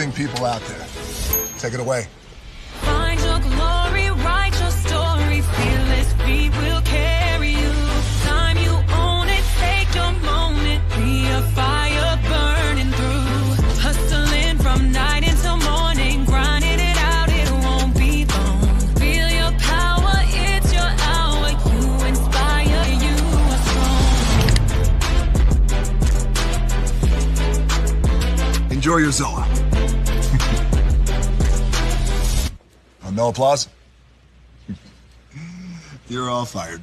amazing people out there. Take it away. Find your glory, write your story, fearless feet will carry you. Time you own it, take your moment, be a fire burning through. Hustling from night until morning, grinding it out, it won't be long. Feel your power, it's your hour, you inspire, you are strong. Enjoy your Zoa. No applause? You're all fired.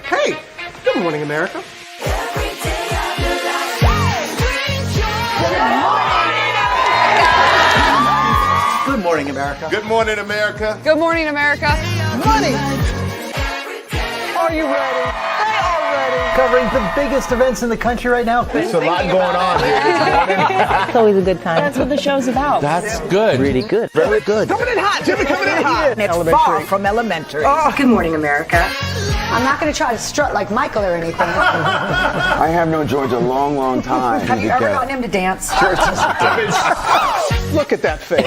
Hey, good morning, America. Good morning, America. Good morning, America. Good morning, America. Money. Are you ready? They are ready. Covering the biggest events in the country right now. There's a lot going on here. It's always a good time. That's what the show's about. That's good. Really good. Very good. Coming in hot. Jimmy coming in hot. It's far from elementary. Oh, good morning, America. I'm not going to try to strut like Michael or anything. I have known George a long, long time. Have you ever gotten him to dance? Look at that face.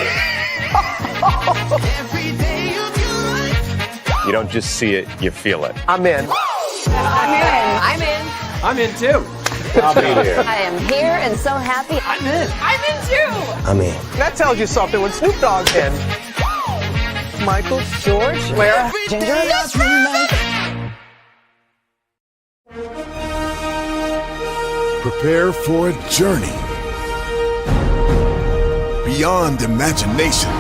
You don't just see it, you feel it. I'm in. I'm in. I'm in too. I'll be there. I am here and so happy. I'm in. I'm in too. I'm in. That tells you something when Snoop Dogg's in. Michael, George, Lara, Ginger. Prepare for a journey beyond imagination,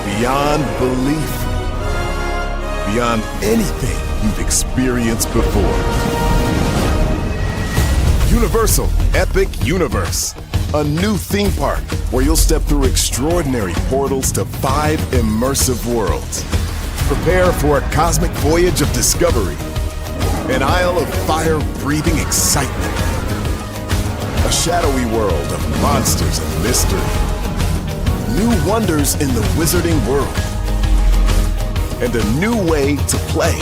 beyond belief, beyond anything you've experienced before. Universal Epic Universe, a new theme park where you'll step through extraordinary portals to 5 immersive worlds. Prepare for a cosmic voyage of discovery, an isle of fire-breathing excitement, a shadowy world of monsters and mystery, new wonders in the wizarding world, and a new way to play.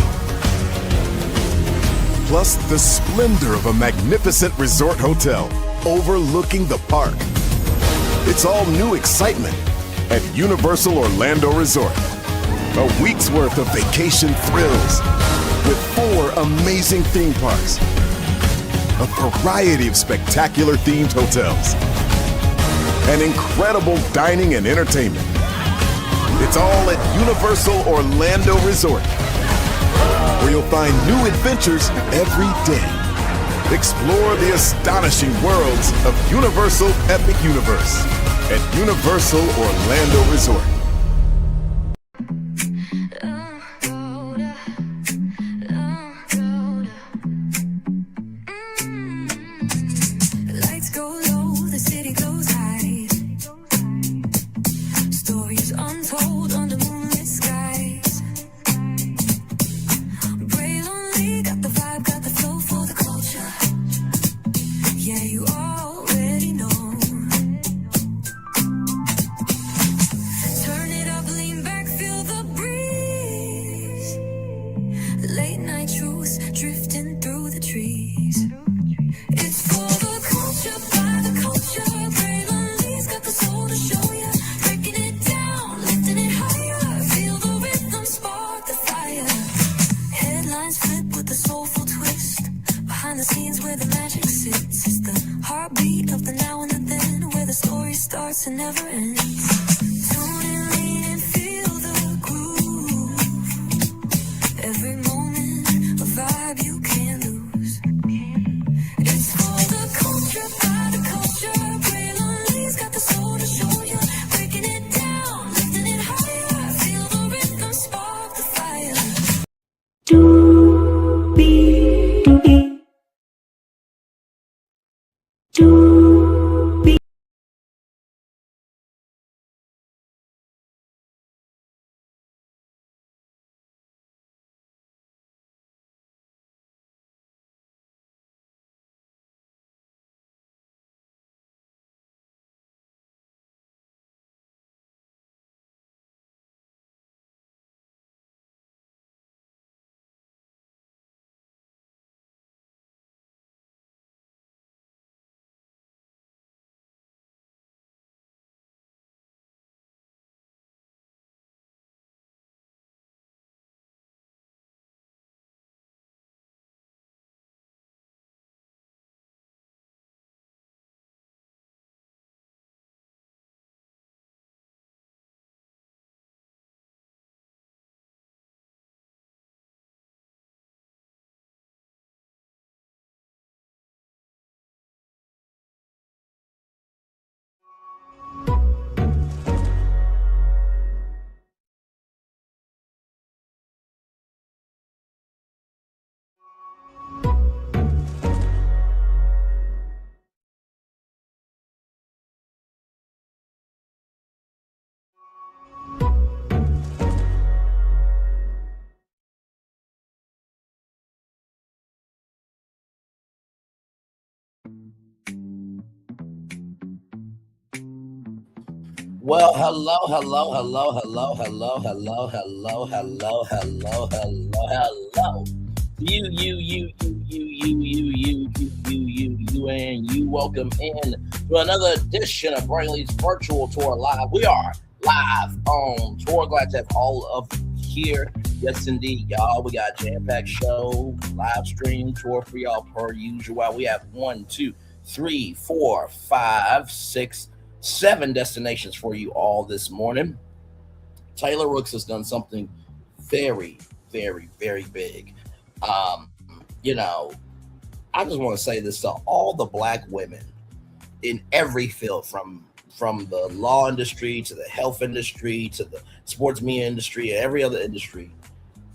Plus the splendor of a magnificent resort hotel overlooking the park. It's all new excitement at Universal Orlando Resort. A week's worth of vacation thrills with 4 amazing theme parks, a variety of spectacular themed hotels, and incredible dining and entertainment. It's all at Universal Orlando Resort, where you'll find new adventures every day. Explore the astonishing worlds of Universal Epic Universe at Universal Orlando Resort. Lights go low, the city goes high. Stories untold under moonlit skies. Brave only, got the vibe, got the flow for the culture. Yeah, you already know. Turn it up, lean back, feel the breeze. Late night truths drifting through the trees. It's for the culture, by the culture. Brave only's got the soul to show ya. Breaking it down, lifting it higher. Feel the rhythm, spark the fire. Headlines flip with a soulful twist. Behind the scenes where the magic sits. It's the heartbeat of the now and the then, where the story starts and never ends. Tune in, lean and feel the groove. Every moment, a vibe you can't lose. It's for the culture, by the culture. Brave only's got the soul to show ya. Breaking it down, lifting it higher. Feel the rhythm, spark the fire. Well, hello. You, and you. Welcome in to another edition of Brainley's Virtual Tour Live. We are live on tour. Glad to have all of you here. Yes, indeed, y'all. We got a jam-packed show, live stream tour for y'all per usual. We have 1, 2, 3, 4, 5, 6, 7 destinations for you all this morning. Taylor Rooks has done something very, very, very big. I just want to say this to all the black women in every field, from the law industry to the health industry to the sports media industry and every other industry.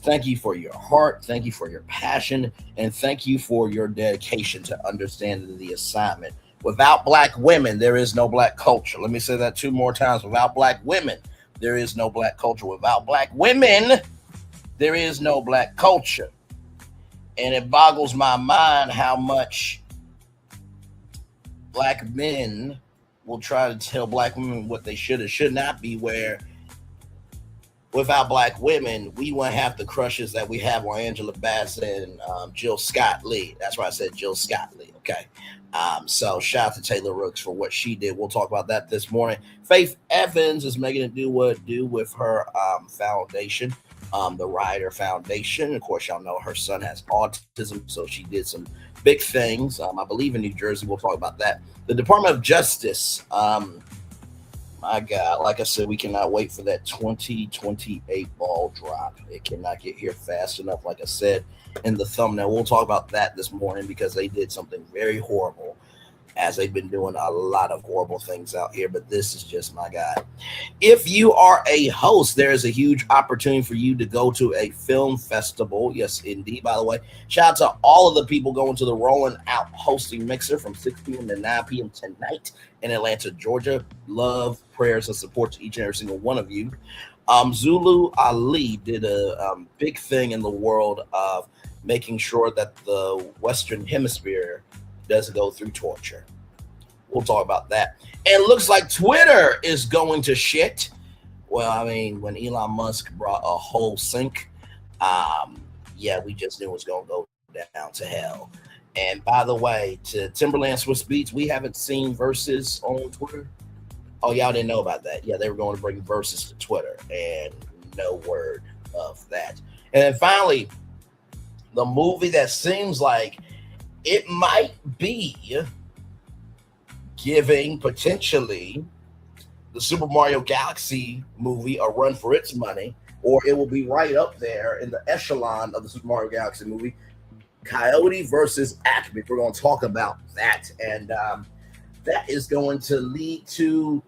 Thank you for your heart. Thank you for your passion. And thank you for your dedication to understanding the assignment. Without black women, there is no black culture. Let me say that 2 more times. Without black women, there is no black culture. Without black women, there is no black culture. And it boggles my mind how much black men will try to tell black women what they should or should not be, where without black women, we wouldn't have the crushes that we have on Angela Bassett and Jill Scott Lee. That's why I said Jill Scott Lee, okay? So shout out to Taylor Rooks for what she did. We'll talk about that this morning. Faith Evans is making it do what it do with her foundation. The Ryder Foundation. Of course, y'all know her son has autism, so she did some big things. I believe in New Jersey. We'll talk about that. The Department of Justice. My God, like I said, we cannot wait for that 2028 ball drop. It cannot get here fast enough, like I said in the thumbnail. We'll talk about that this morning because they did something very horrible, as they've been doing a lot of horrible things out here, but this is just, my God. If you are a host, there is a huge opportunity for you to go to a film festival. Yes, indeed. By the way, shout out to all of the people going to the Rolling Out Hosting Mixer from 6 p.m. to 9 p.m. tonight in Atlanta, Georgia. Love, prayers, and support to each and every single one of you. Zulu Ali did a big thing in the world of making sure that the Western Hemisphere doesn't go through torture. We'll talk about that. And it looks like Twitter is going to shit. Well, I mean, when Elon Musk brought a whole sink, we just knew it was going to go down to hell. And by the way, to Timberland Swiss Beats, we haven't seen Versus on Twitter. Oh, y'all didn't know about that. Yeah, they were going to bring Versus to Twitter, and no word of that. And then finally, the movie that seems like it might be giving potentially the Super Mario Galaxy movie a run for its money, or it will be right up there in the echelon of the Super Mario Galaxy movie, Coyote versus ACME. We're going to talk about that, and that is going to lead to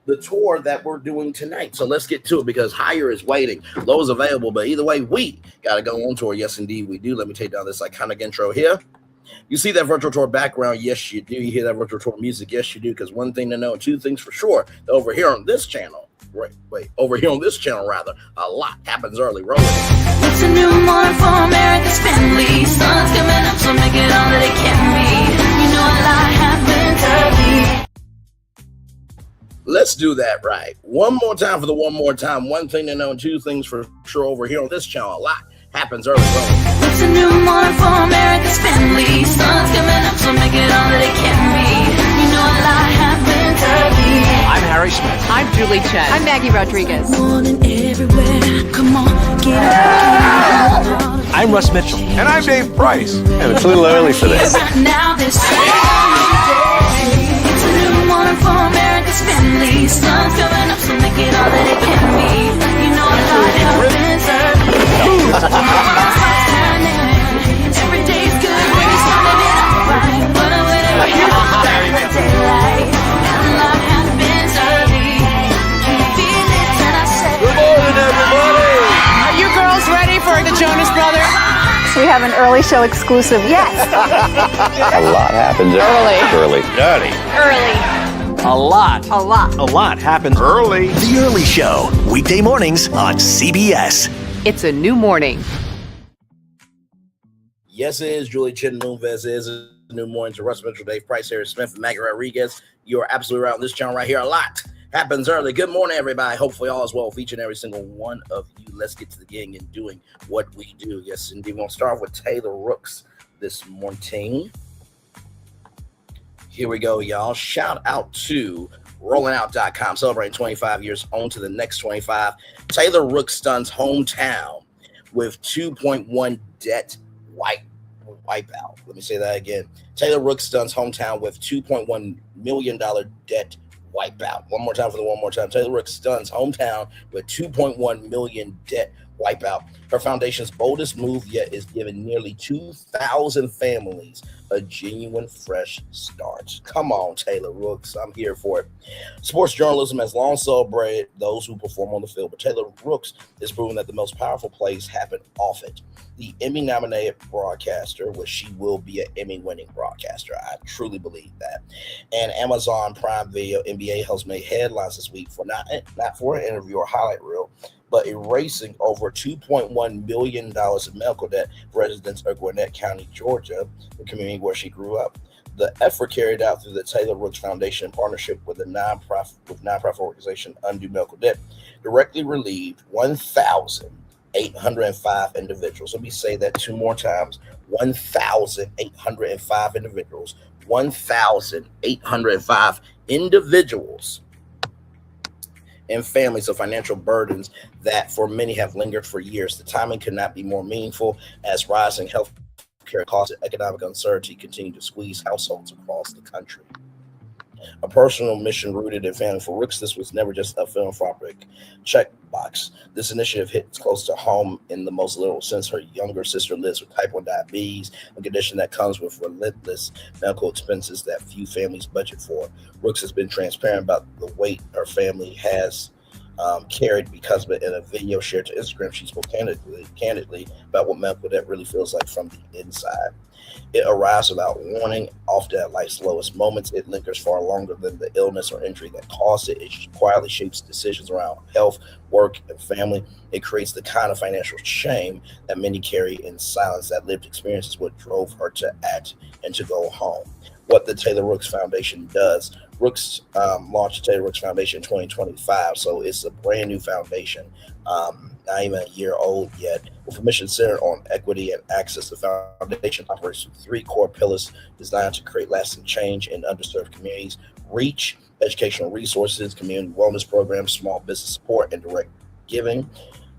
the tour that we're doing tonight. So let's get to it, because higher is waiting, low is available, but either way, we got to go on tour. Yes, indeed, we do. Let me take down this iconic intro here. You see that virtual tour background? Yes, you do. You hear that virtual tour music? Yes, you do. Because one thing to know, and 2 things for sure, over here on this channel, a lot happens early. Roll it. It's a new morning for America's family. Sun's coming up, so make it all that it can be. You know a lot happens early. Let's do that right. One more time for the one more time. One thing to know, and 2 things for sure, over here on this channel, a lot happens early. It's a new morning for America's family. Sun's coming up, so make it all that it can be. You know a lot happens early. I'm Harry Smith. I'm Julie Chen. I'm Maggie Rodriguez. Morning everywhere. Come on, get up. I'm Russ Mitchell. And I'm Dave Price. And it's a little early for this. Now this it's a new morning for America's family. Sun's coming up, so make it all that it can be. You know a lot happens early. Every day's good when you started it out right. But whenever you're in the daylight, and a lot happens early. Can you feel it? And I say, Good morning, everybody. Are you girls ready for the Jonas Brothers? We have an early show exclusive. Yes. A lot happens early. A lot happens Early. The Early Show, weekday mornings on CBS. It's a new morning. Yes, it is. Julie Chen Moonves is a new morning to Russ Mitchell, Dave Price, Harry Smith, and Maggie Rodriguez. You are absolutely right on this channel right here. A lot Happens early. Good morning, everybody. Hopefully all is well with each and every single one of you. Let's get to the gang and doing what we do. Yes, indeed. We're going to start with Taylor Rooks this morning. Here we go, y'all. Shout out to rollingout.com, celebrating 25 years on to the next 25. Taylor Rooks stuns hometown with 2.1 debt wipeout. Let me say that again. Taylor Rooks stuns hometown with $2.1 million debt wipeout. One more time for the one more time. Taylor Rooks stuns hometown with $2.1 million debt wipeout. Her foundation's boldest move yet is giving nearly 2,000 families a genuine fresh start. Come on, Taylor Rooks. I'm here for it. Sports journalism has long celebrated those who perform on the field, but Taylor Rooks is proving that the most powerful plays happen off it. The Emmy-nominated broadcaster, which she will be an Emmy-winning broadcaster. I truly believe that. And Amazon Prime Video NBA host made headlines this week for not for an interview or highlight reel, but erasing over $2.1 million in medical debt for residents of Gwinnett County, Georgia, the community where she grew up. The effort carried out through the Taylor Rooks Foundation in partnership with the nonprofit organization Undo Medical Debt directly relieved 1,805 individuals. Let me say that two more times. 1,805 individuals. 1,805 individuals and families of financial burdens that for many have lingered for years. The timing could not be more meaningful as rising health care costs and economic uncertainty continue to squeeze households across the country. A personal mission rooted in family. For Rooks, this was never just a philanthropic checkbox. This initiative hits close to home in the most literal sense. Her younger sister lives with type 1 diabetes, a condition that comes with relentless medical expenses that few families budget for. Rooks has been transparent about the weight her family has carried because of it. In a video shared to Instagram, she spoke candidly about what medical debt really feels like from the inside. It arrives without warning, often at life's lowest moments. It lingers far longer than the illness or injury that caused it. It quietly shapes decisions around health, work, and family. It creates the kind of financial shame that many carry in silence. That lived experience is what drove her to act and to go home. What the Taylor Rooks Foundation does. Rooks launched the Taylor Rooks Foundation in 2025, so it's a brand new foundation, not even a year old yet. With a mission centered on equity and access, the foundation operates with three core pillars designed to create lasting change in underserved communities: reach, educational resources, community wellness programs, small business support, and direct giving.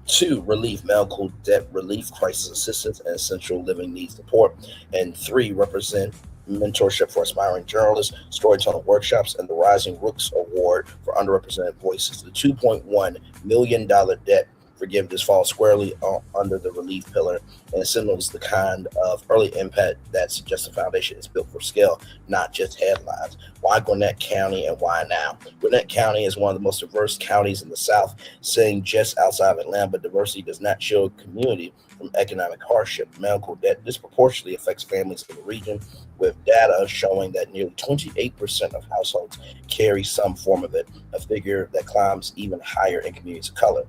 2, relief, medical debt relief, crisis assistance, and essential living needs support. And 3, represent mentorship for aspiring journalists, storytelling workshops, and the Rising Rooks Award for underrepresented voices. The $2.1 million debt forgiveness falls squarely under the relief pillar and signals the kind of early impact that suggests the foundation is built for scale, not just headlines. Why Gwinnett County and why now? Gwinnett County is one of the most diverse counties in the South, sitting just outside of Atlanta, but diversity does not shield community from economic hardship. Medical debt disproportionately affects families in the region, with data showing that nearly 28% of households carry some form of it, a figure that climbs even higher in communities of color.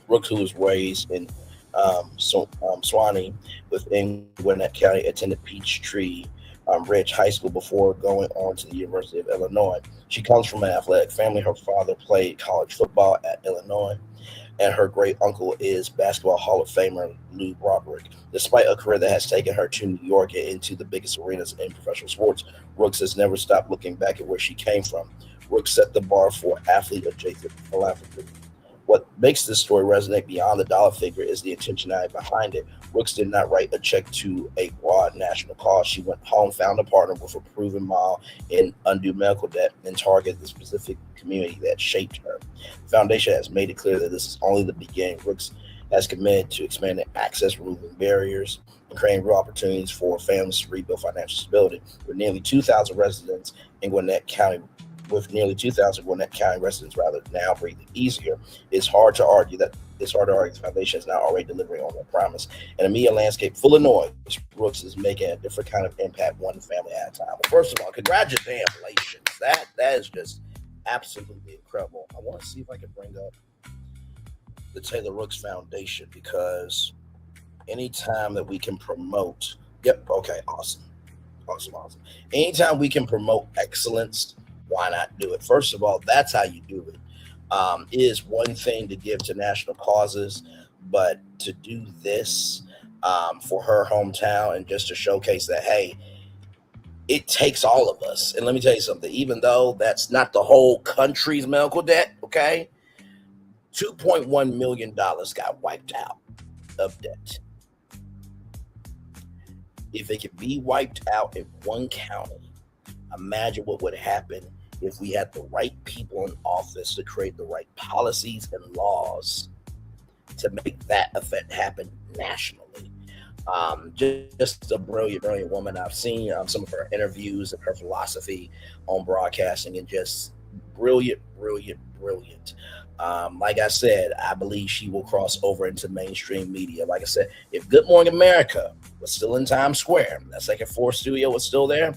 Rooks, who was raised in Swanee within Gwinnett County, attended Peachtree Ridge High School before going on to the University of Illinois. She comes from an athletic family. Her father played college football at Illinois, and her great uncle is basketball Hall of Famer Lou Broderick. Despite a career that has taken her to New York and into the biggest arenas in professional sports, Rooks has never stopped looking back at where she came from. Rooks set the bar for athlete-adjacent philanthropy. What makes this story resonate beyond the dollar figure is the intentionality behind it. Rooks did not write a check to a broad national cause. She went home, found a partner with a proven model in Undo Medical Debt, and targeted the specific community that shaped her. The foundation has made it clear that this is only the beginning. Rooks has committed to expanding access, removing barriers, and creating real opportunities for families to rebuild financial stability. With nearly 2,000 residents in Gwinnett County, residents now breathing easier, it's hard to argue the foundation is now already delivering on their promise. In a media landscape full of noise, Rooks is making a different kind of impact, one family at a time. Well, first of all, congratulations. That is just absolutely incredible. I want to see if I can bring up the Taylor Rooks Foundation, because anytime that we can promote, awesome. Anytime we can promote excellence why not do it? First of all, that's how you do it. It is one thing to give to national causes, but to do this for her hometown and just to showcase that, hey, it takes all of us. And let me tell you something, even though that's not the whole country's medical debt, okay, $2.1 million got wiped out of debt. If it could be wiped out in one county, imagine what would happen if we had the right people in office to create the right policies and laws to make that effect happen nationally. Just a brilliant woman. I've seen some of her interviews and her philosophy on broadcasting, and just brilliant. Like I said, I believe she will cross over into mainstream media. Like I said, if Good Morning America was still in Times Square, that second floor studio was still there,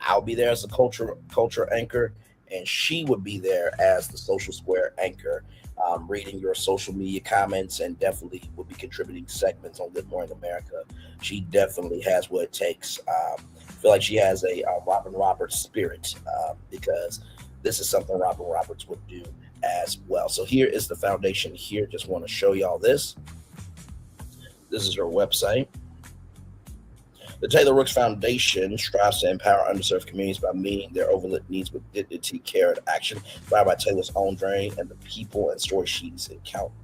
I'll be there as the culture anchor, and she would be there as the social square anchor, reading your social media comments, and definitely would be contributing segments on Good Morning America. She definitely has what it takes. I feel like she has a Robin Roberts spirit, because this is something Robin Roberts would do as well. So here is the foundation here. Just want to show y'all this. This is her website. The Taylor Rooks Foundation strives to empower underserved communities by meeting their overlooked needs with dignity, care, and action, inspired by Taylor's own journey and the people and stories she has encountered.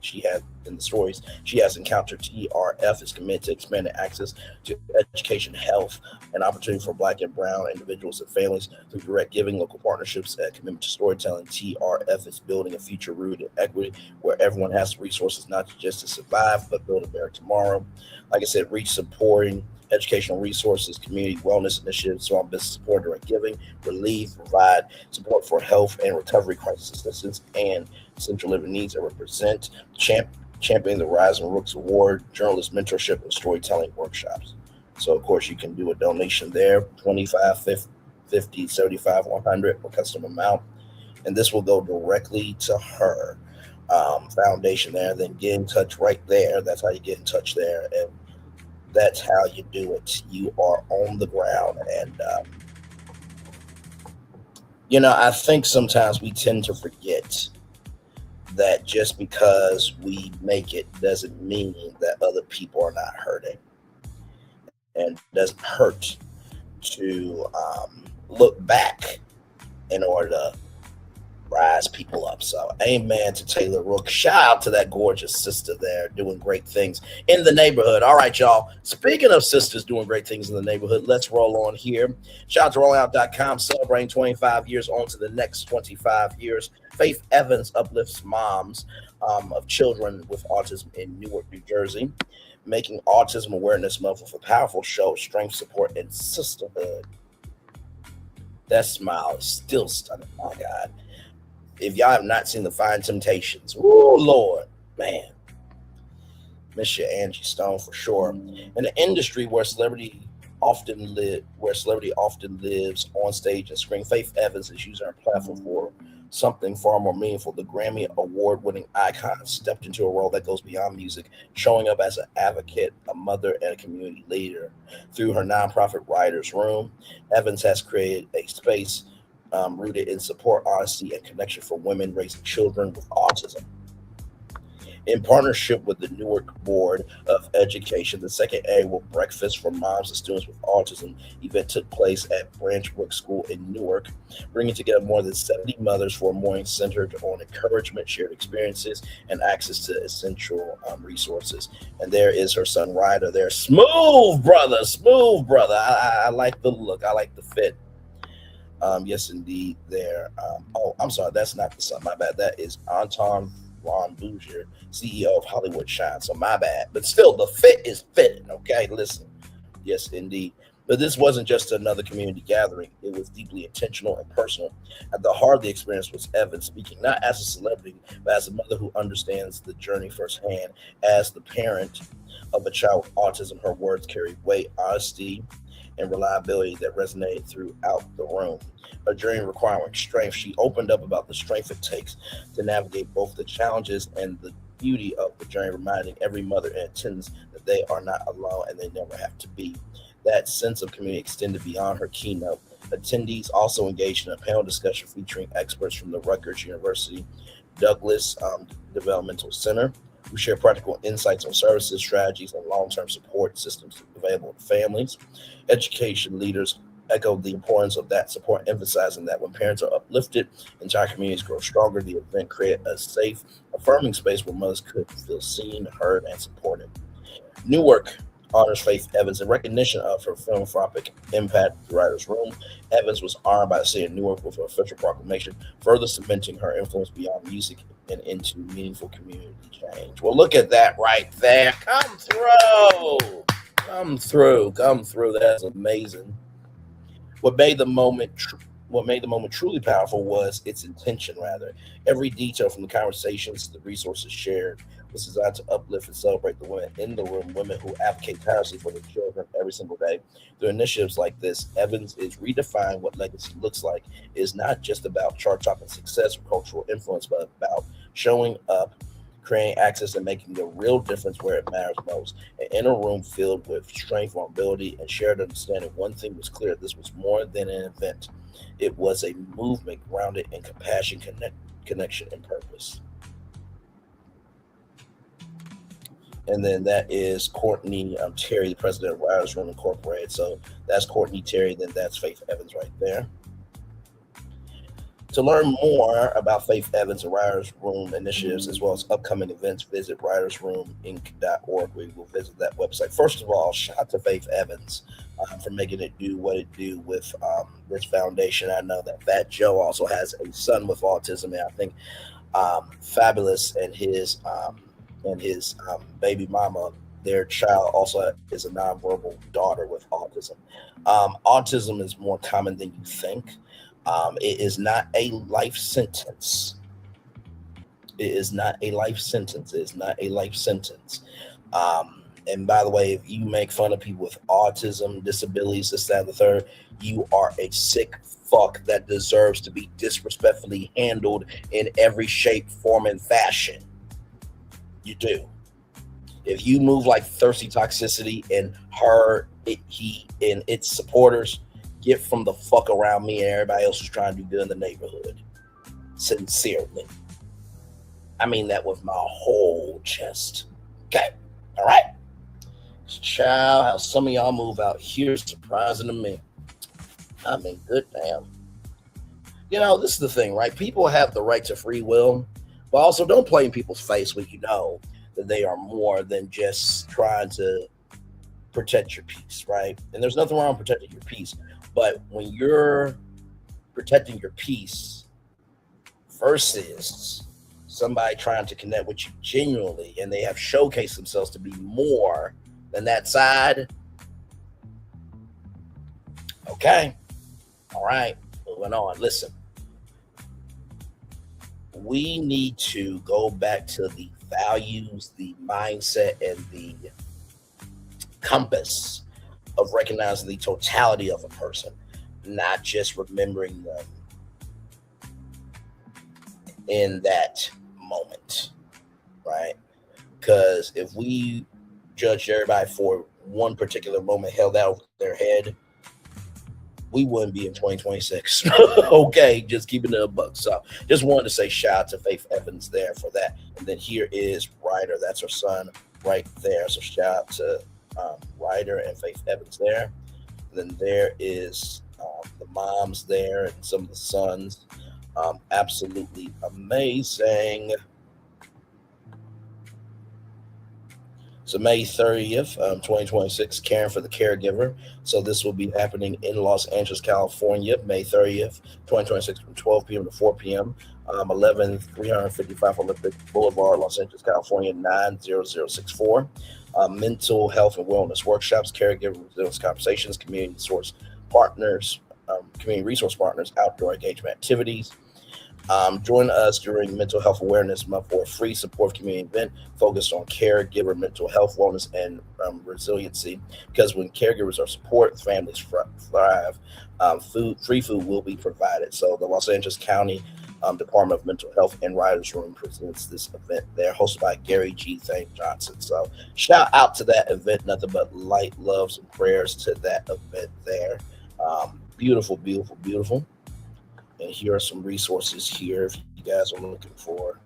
TRF is committed to expanding access to education, health, and opportunity for Black and Brown individuals and families through direct giving, local partnerships, and commitment to storytelling. TRF is building a future rooted in equity where everyone has the resources not just to survive, but build a better tomorrow. Like I said, reach, supporting educational resources, community wellness initiatives, small business support, direct giving, relief, provide support for health and recovery crisis assistance, and essential living needs, and represent championing the Rise and Rooks Award, journalist mentorship, and storytelling workshops. So, of course, you can do a donation there, $25, $50, $75, $100, or custom amount, and this will go directly to her foundation there. Then get in touch right there. That's how you get in touch there, and that's how you do it. You are on the ground. And, I think sometimes we tend to forget that just because we make it doesn't mean that other people are not hurting. And it doesn't hurt to look back in order to rise people up. So amen to Taylor Rooks. Shout out to that gorgeous sister there doing great things in the neighborhood. All right, y'all. Speaking of sisters doing great things in the neighborhood, let's roll on here. Shout out to rollingout.com, celebrating 25 years on to the next 25 years. Faith Evans uplifts moms of children with autism in Newark, New Jersey, making Autism Awareness Month with a powerful show of strength, support, and sisterhood. That smile is still stunning, my God. If y'all have not seen The Fine Temptations, woo, Lord, man, miss you, Angie Stone, for sure. In an industry where celebrity often lives on stage and screen, Faith Evans is using her platform for something far more meaningful. The Grammy Award-winning icon stepped into a role that goes beyond music, showing up as an advocate, a mother, and a community leader. Through her nonprofit Writers Room, Evans has created a space rooted in support, honesty, and connection for women raising children with autism. In partnership with the Newark Board of Education, the second annual Breakfast for Moms and Students with Autism event took place at Branch Brook School in Newark, bringing together more than 70 mothers for a morning centered on encouragement, shared experiences, and access to essential resources. And there is her son, Ryder there. Smooth brother. I like the look. I like the fit. Yes, indeed, there. I'm sorry, that's not the son. My bad. That is Anton Ron Bouger, CEO of Hollywood Shine. So my bad. But still, the fit is fitting, okay? Listen. Yes, indeed. But this wasn't just another community gathering. It was deeply intentional and personal. At the heart of the experience was Evan speaking, not as a celebrity, but as a mother who understands the journey firsthand. As the parent of a child with autism, her words carry weight, honesty, and reliability that resonated throughout the room. A journey requiring strength. She opened up about the strength it takes to navigate both the challenges and the beauty of the journey, reminding every mother in attendance that they are not alone and they never have to be. That sense of community extended beyond her keynote. Attendees also engaged in a panel discussion featuring experts from the Rutgers University Douglas Developmental Center, who share practical insights on services, strategies, and long-term support systems available to families. Education leaders echoed the importance of that support, emphasizing that when parents are uplifted, entire communities grow stronger. The event created a safe, affirming space where mothers could feel seen, heard, and supported. Newark honors Faith Evans in recognition of her philanthropic impact at the Writers' Room. Evans was honored by the city of Newark with an official proclamation, further cementing her influence beyond music and into meaningful community change. Well, look at that right there. Come through. Come through. Come through. That's amazing. What made the moment truly powerful was its intention, rather. Every detail from the conversations to the resources shared was designed to uplift and celebrate the women in the room, women who advocate tirelessly for their children every single day. Through initiatives like this, Evans is redefining what legacy looks like. It is not just about chart-topping success or cultural influence, but about showing up, creating access, and making a real difference where it matters most. And in a room filled with strength, vulnerability, and shared understanding, one thing was clear: this was more than an event. It was a movement grounded in compassion, connection, and purpose. And then that is Courtney Terry, the president of Writers' Room Incorporated. So that's Courtney Terry, then that's Faith Evans right there. To learn more about Faith Evans and Writers' Room initiatives, as well as upcoming events, visit writersroominc.org. We will visit that website. First of all, shout out to Faith Evans for making it do what it do with this foundation. I know that Fat Joe also has a son with autism, and I think Fabulous and his baby mama, their child also is a nonverbal daughter with autism. Autism is more common than you think. It is not a life sentence. It is not a life sentence. It is not a life sentence. And by the way, if you make fun of people with autism, disabilities, this, that, and the third, you are a sick fuck that deserves to be disrespectfully handled in every shape, form, and fashion. You do. If you move like Thirsty Toxicity and he and its supporters, get from the fuck around me and everybody else who's trying to do good in the neighborhood. Sincerely. I mean that with my whole chest. Okay. All right. Child, how some of y'all move out here surprising to me. I mean, good damn. You know, this is the thing, right? People have the right to free will. But also, don't play in people's face when you know that they are more than just trying to protect your peace, right? And there's nothing wrong with protecting your peace. But when you're protecting your peace versus somebody trying to connect with you genuinely, and they have showcased themselves to be more than that side, okay, all right, moving on. Listen. We need to go back to the values, the mindset, and the compass of recognizing the totality of a person, not just remembering them in that moment, right? Because if we judge everybody for one particular moment held out over their head, we wouldn't be in 2026. Okay, just keeping it a buck. So just wanted to say shout out to Faith Evans there for that. And then here is Ryder. That's her son right there. So shout out to Ryder and Faith Evans there. And then there is the moms there and some of the sons. Absolutely amazing. So May 30th, 2026, Caring for the Caregiver. So this will be happening in Los Angeles, California, May 30th, 2026, from 12 p.m. to 4 p.m. 11355 Olympic Boulevard, Los Angeles, California, 90064. Mental health and wellness workshops, caregiver resilience conversations, community resource partners, outdoor engagement activities. Join us during Mental Health Awareness Month for a free support community event focused on caregiver mental health, wellness, and resiliency. Because when caregivers are supported, families thrive. Free food will be provided. So the Los Angeles County Department of Mental Health and Writers' Room presents this event there, hosted by Gary G. Thank Johnson. So shout out to that event. Nothing but light, loves, and prayers to that event there. Beautiful, beautiful, beautiful. And here are some resources here if you guys are looking for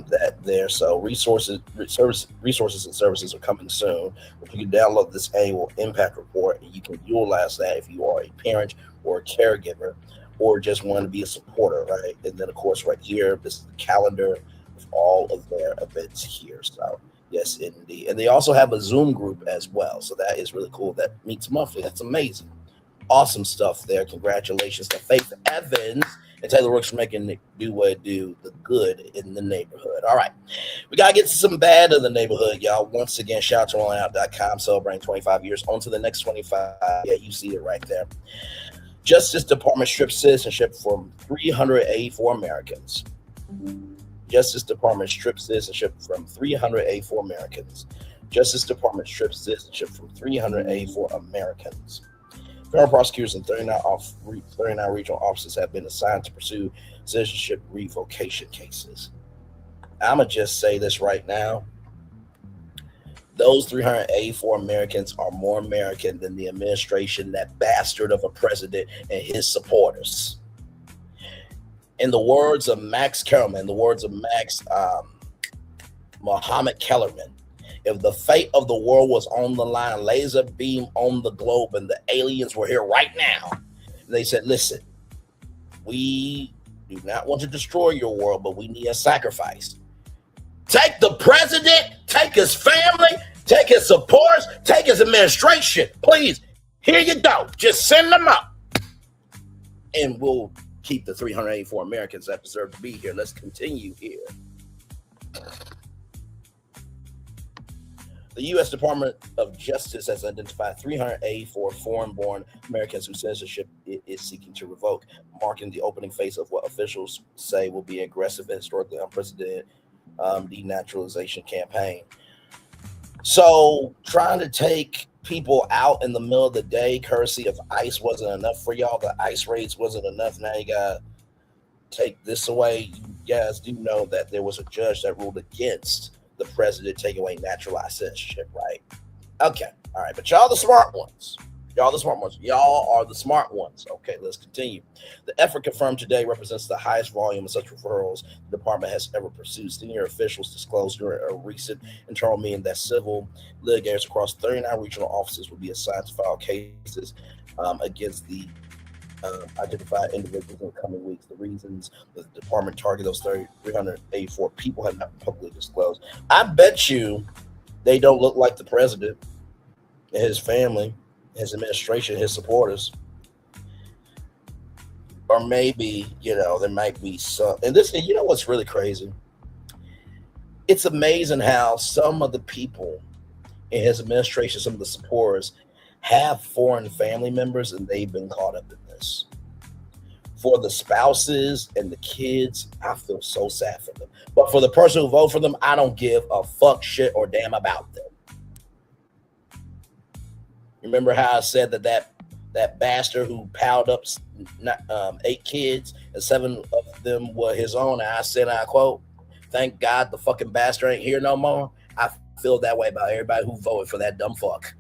that there. So resources and services are coming soon. If you can download this annual impact report, and you can utilize that if you are a parent or a caregiver or just want to be a supporter, right? And then of course right here, this is the calendar of all of their events here. So yes, indeed. And they also have a Zoom group as well. So that is really cool. That meets monthly. That's amazing. Awesome stuff there. Congratulations to Faith Evans and Taylor Rooks for making it do what it do, the good in the neighborhood. All right. We got to get to some bad in the neighborhood, y'all. Once again, shout out to rollingout.com, celebrating 25 years. On to the next 25. Yeah, you see it right there. Justice Department strips citizenship from 384 Americans. Justice Department strips citizenship from 384 Americans. Justice Department strips citizenship from 384 Americans. Federal prosecutors in 39 regional offices have been assigned to pursue citizenship revocation cases. I'm going to just say this right now. Those 384 Americans are more American than the administration, that bastard of a president and his supporters. In the words of Max Kellerman, Mohammed Kellerman, if the fate of the world was on the line, laser beam on the globe, and the aliens were here right now, they said, listen, we do not want to destroy your world, but we need a sacrifice. Take the president, take his family, take his supporters, take his administration. Please, here you go. Just send them up. And we'll keep the 384 Americans that deserve to be here. Let's continue here. The U.S. Department of Justice has identified 384 foreign-born Americans whose citizenship it is seeking to revoke, marking the opening phase of what officials say will be an aggressive and historically unprecedented denaturalization campaign. So trying to take people out in the middle of the day, courtesy of ICE, wasn't enough for y'all. The ICE raids wasn't enough. Now you got to take this away. You guys do know that there was a judge that ruled against the president taking away naturalized citizenship, right? Okay, all right, but y'all the smart ones. Y'all the smart ones. Y'all are the smart ones. Okay, let's continue. The effort confirmed today represents the highest volume of such referrals the department has ever pursued. Senior officials disclosed during a recent internal meeting that civil litigators across 39 regional offices will be assigned to file cases against the identified individuals in the coming weeks. The reasons that the department targeted those 384 people have not been publicly disclosed. I bet you they don't look like the president and his family, his administration, his supporters. Or maybe, there might be some. And you know what's really crazy? It's amazing how some of the people in his administration, some of the supporters, have foreign family members, and they've been caught up in this. For the spouses and the kids, I feel so sad for them. But for the person who voted for them, I don't give a fuck, shit, or damn about them. Remember how I said that bastard who piled up 8 kids and 7 of them were his own? And I said, I quote, "Thank God the fucking bastard ain't here no more." I feel that way about everybody who voted for that dumb fuck.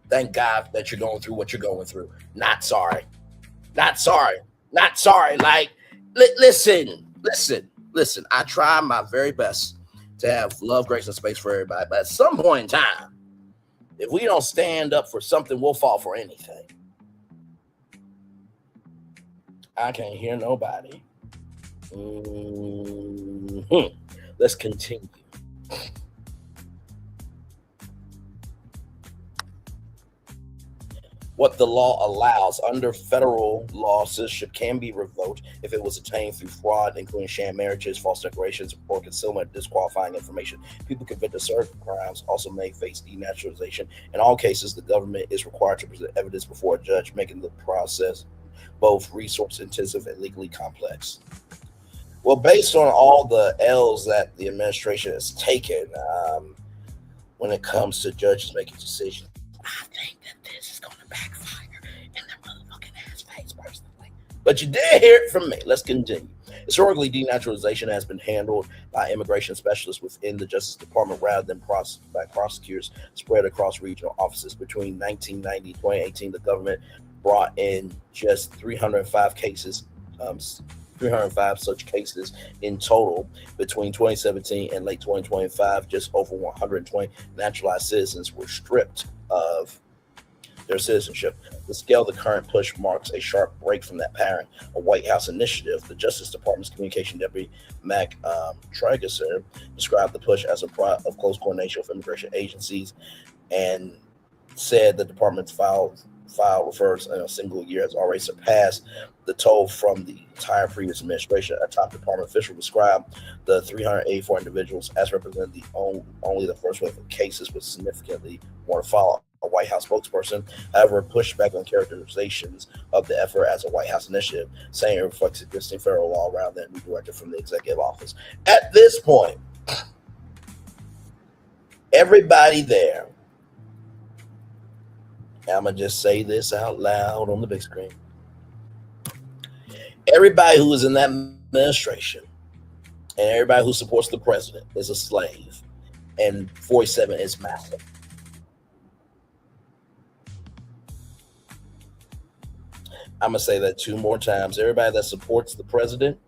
Thank God that you're going through what you're going through. Not sorry. Not sorry. Not sorry. Like, listen. I try my very best to have love, grace, and space for everybody. But at some point in time, if we don't stand up for something, we'll fall for anything. I can't hear nobody. Let's continue. What the law allows. Under federal law, citizenship can be revoked if it was obtained through fraud, including sham marriages, false declarations, or concealment of disqualifying information. People convicted of certain crimes also may face denaturalization. In all cases, the government is required to present evidence before a judge, making the process both resource-intensive and legally complex. Well, based on all the L's that the administration has taken when it comes to judges making decisions, I think that this is going to backfire in their motherfucking ass face, personally. But you did hear it from me. Let's continue. Historically, denaturalization has been handled by immigration specialists within the Justice Department rather than by prosecutors spread across regional offices. Between 1990 and 2018, the government brought in just 305 cases, 305 such cases in total. Between 2017 and late 2025, just over 120 naturalized citizens were stripped of their citizenship. The scale of the current push marks a sharp break from that pattern. A White House initiative, the Justice Department's communication deputy, Mac Trageser, described the push as a product of close coordination with immigration agencies and said the department's file refers in a single year has already surpassed the toll from the entire previous administration. A top department official described the 384 individuals as representing only the first wave of cases, with significantly more to follow. A White House spokesperson, however, pushed back on characterizations of the effort as a White House initiative, saying it reflects existing federal law rather than redirected from the executive office. At this point, everybody there, I'm going to just say this out loud on the big screen. Everybody who is in that administration and everybody who supports the president is a slave, and 47 is massive. I'm going to say that 2 more times. Everybody that supports the president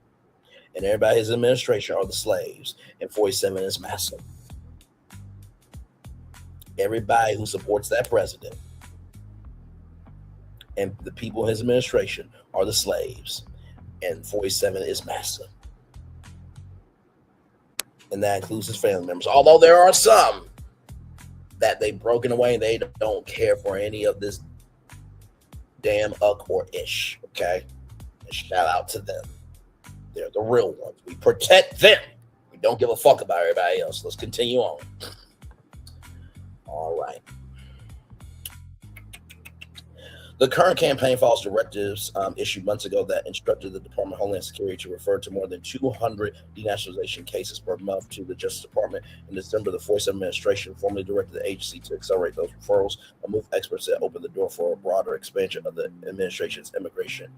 and everybody in his administration are the slaves, and 47 is massive. Everybody who supports that president and the people in his administration are the slaves, and 47 is massive. And that includes his family members. Although there are some that they've broken away and they don't care for any of this damn uck or ish, okay? And shout out to them. They're the real ones. We protect them. We don't give a fuck about everybody else. Let's continue on. All right. The current campaign follows directives issued months ago that instructed the Department of Homeland Security to refer to more than 200 denaturalization cases per month to the Justice Department. In December, the 47 administration formally directed the agency to accelerate those referrals, a move experts said opened the door for a broader expansion of the administration's immigration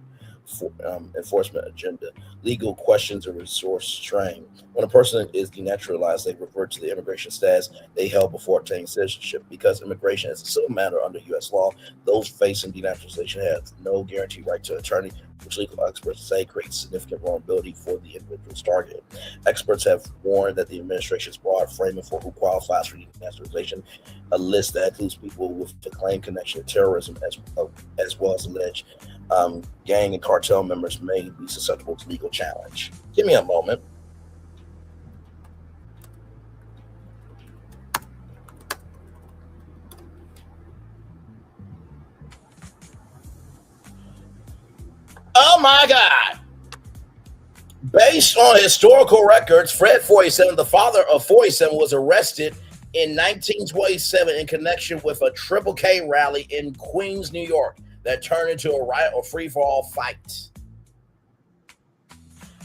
enforcement agenda. Legal questions are resource strain. When a person is denaturalized, they revert to the immigration status they held before obtaining citizenship. Because immigration is a civil matter under U.S. law, those facing denaturalization have no guaranteed right to an attorney, which legal experts say creates significant vulnerability for the individuals targeted. Experts have warned that the administration's broad framing for who qualifies for denaturalization, a list that includes people with a claimed connection to terrorism as well as alleged gang and cartel members, may be susceptible to legal challenge. Give me a moment. Oh my God. Based on historical records, Fred 47, the father of 47, was arrested in 1927 in connection with a Triple K rally in Queens, New York, that turned into a riot or free-for-all fight.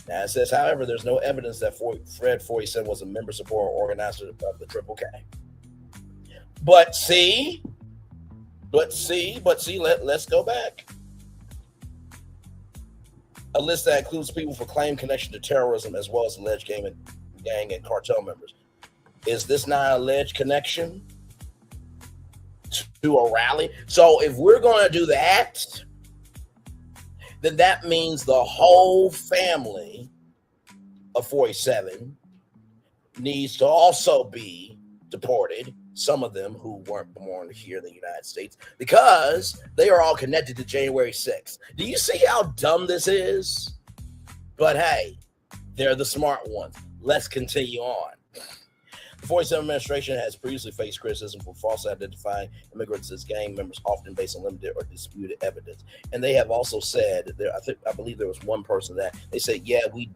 Now it says, however, there's no evidence that Fred 47 was a member, supporter, or organizer of the Triple K. But see, let's go back. A list that includes people for claimed connection to terrorism as well as alleged gang and cartel members. Is this not an alleged connection to a rally? So if we're going to do that, then that means the whole family of 47 needs to also be deported. Some of them who weren't born here in the United States, because they are all connected to January 6th. Do you see how dumb this is? But hey, they're the smart ones. Let's continue on. The 47 administration has previously faced criticism for falsely identifying immigrants as gang members, often based on limited or disputed evidence. And they have also said, I believe there was one person that they said, yeah, we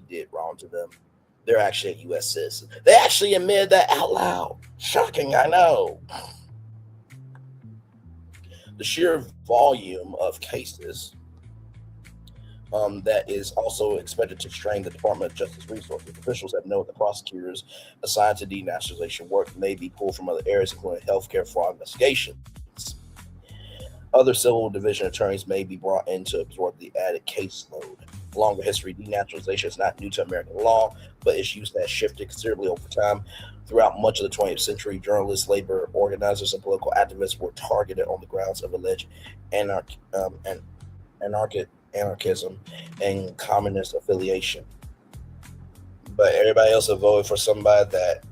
did wrong to them. They're actually a U.S. citizen. They actually admitted that out loud. Shocking, I know. The sheer volume of cases that is also expected to strain the Department of Justice resources. Officials have noted that prosecutors assigned to denaturalization work may be pulled from other areas, including healthcare fraud investigations. Other civil division attorneys may be brought in to absorb the added caseload. longer history. Denaturalization is not new to American law, but its use has shifted considerably over time. Throughout much of the 20th century, journalists, labor organizers, and political activists were targeted on the grounds of alleged anarchism and communist affiliation. But everybody else have voted for somebody that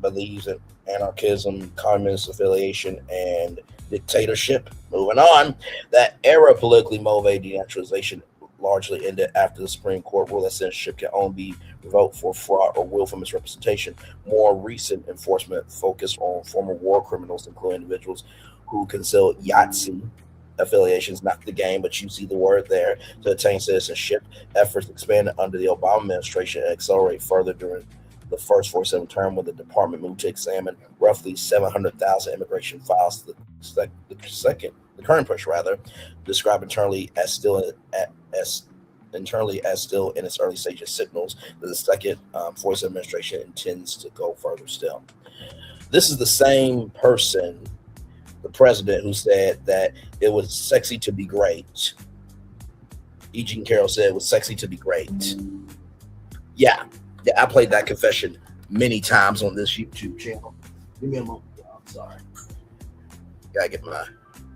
believes in anarchism, communist affiliation, and dictatorship. Moving on, that era of politically motivated denaturalization largely ended after the Supreme Court ruled that censorship can only be revoked for fraud or willful misrepresentation. More recent enforcement focused on former war criminals, including individuals who concealed Yahtzee affiliations, not the game, but you see the word there, to attain citizenship. Efforts expanded under the Obama administration and accelerate further during the first 47 term, when the department moved to examine roughly 700,000 immigration files. The current push, described internally as still in its early stages, signals that the second 47 administration intends to go further still. This is the same person, the president, who said that it was sexy to be great. E. Jean Carroll said it was sexy to be great. Yeah, I played that confession many times on this YouTube channel. Give me a moment. I'm sorry. Gotta get my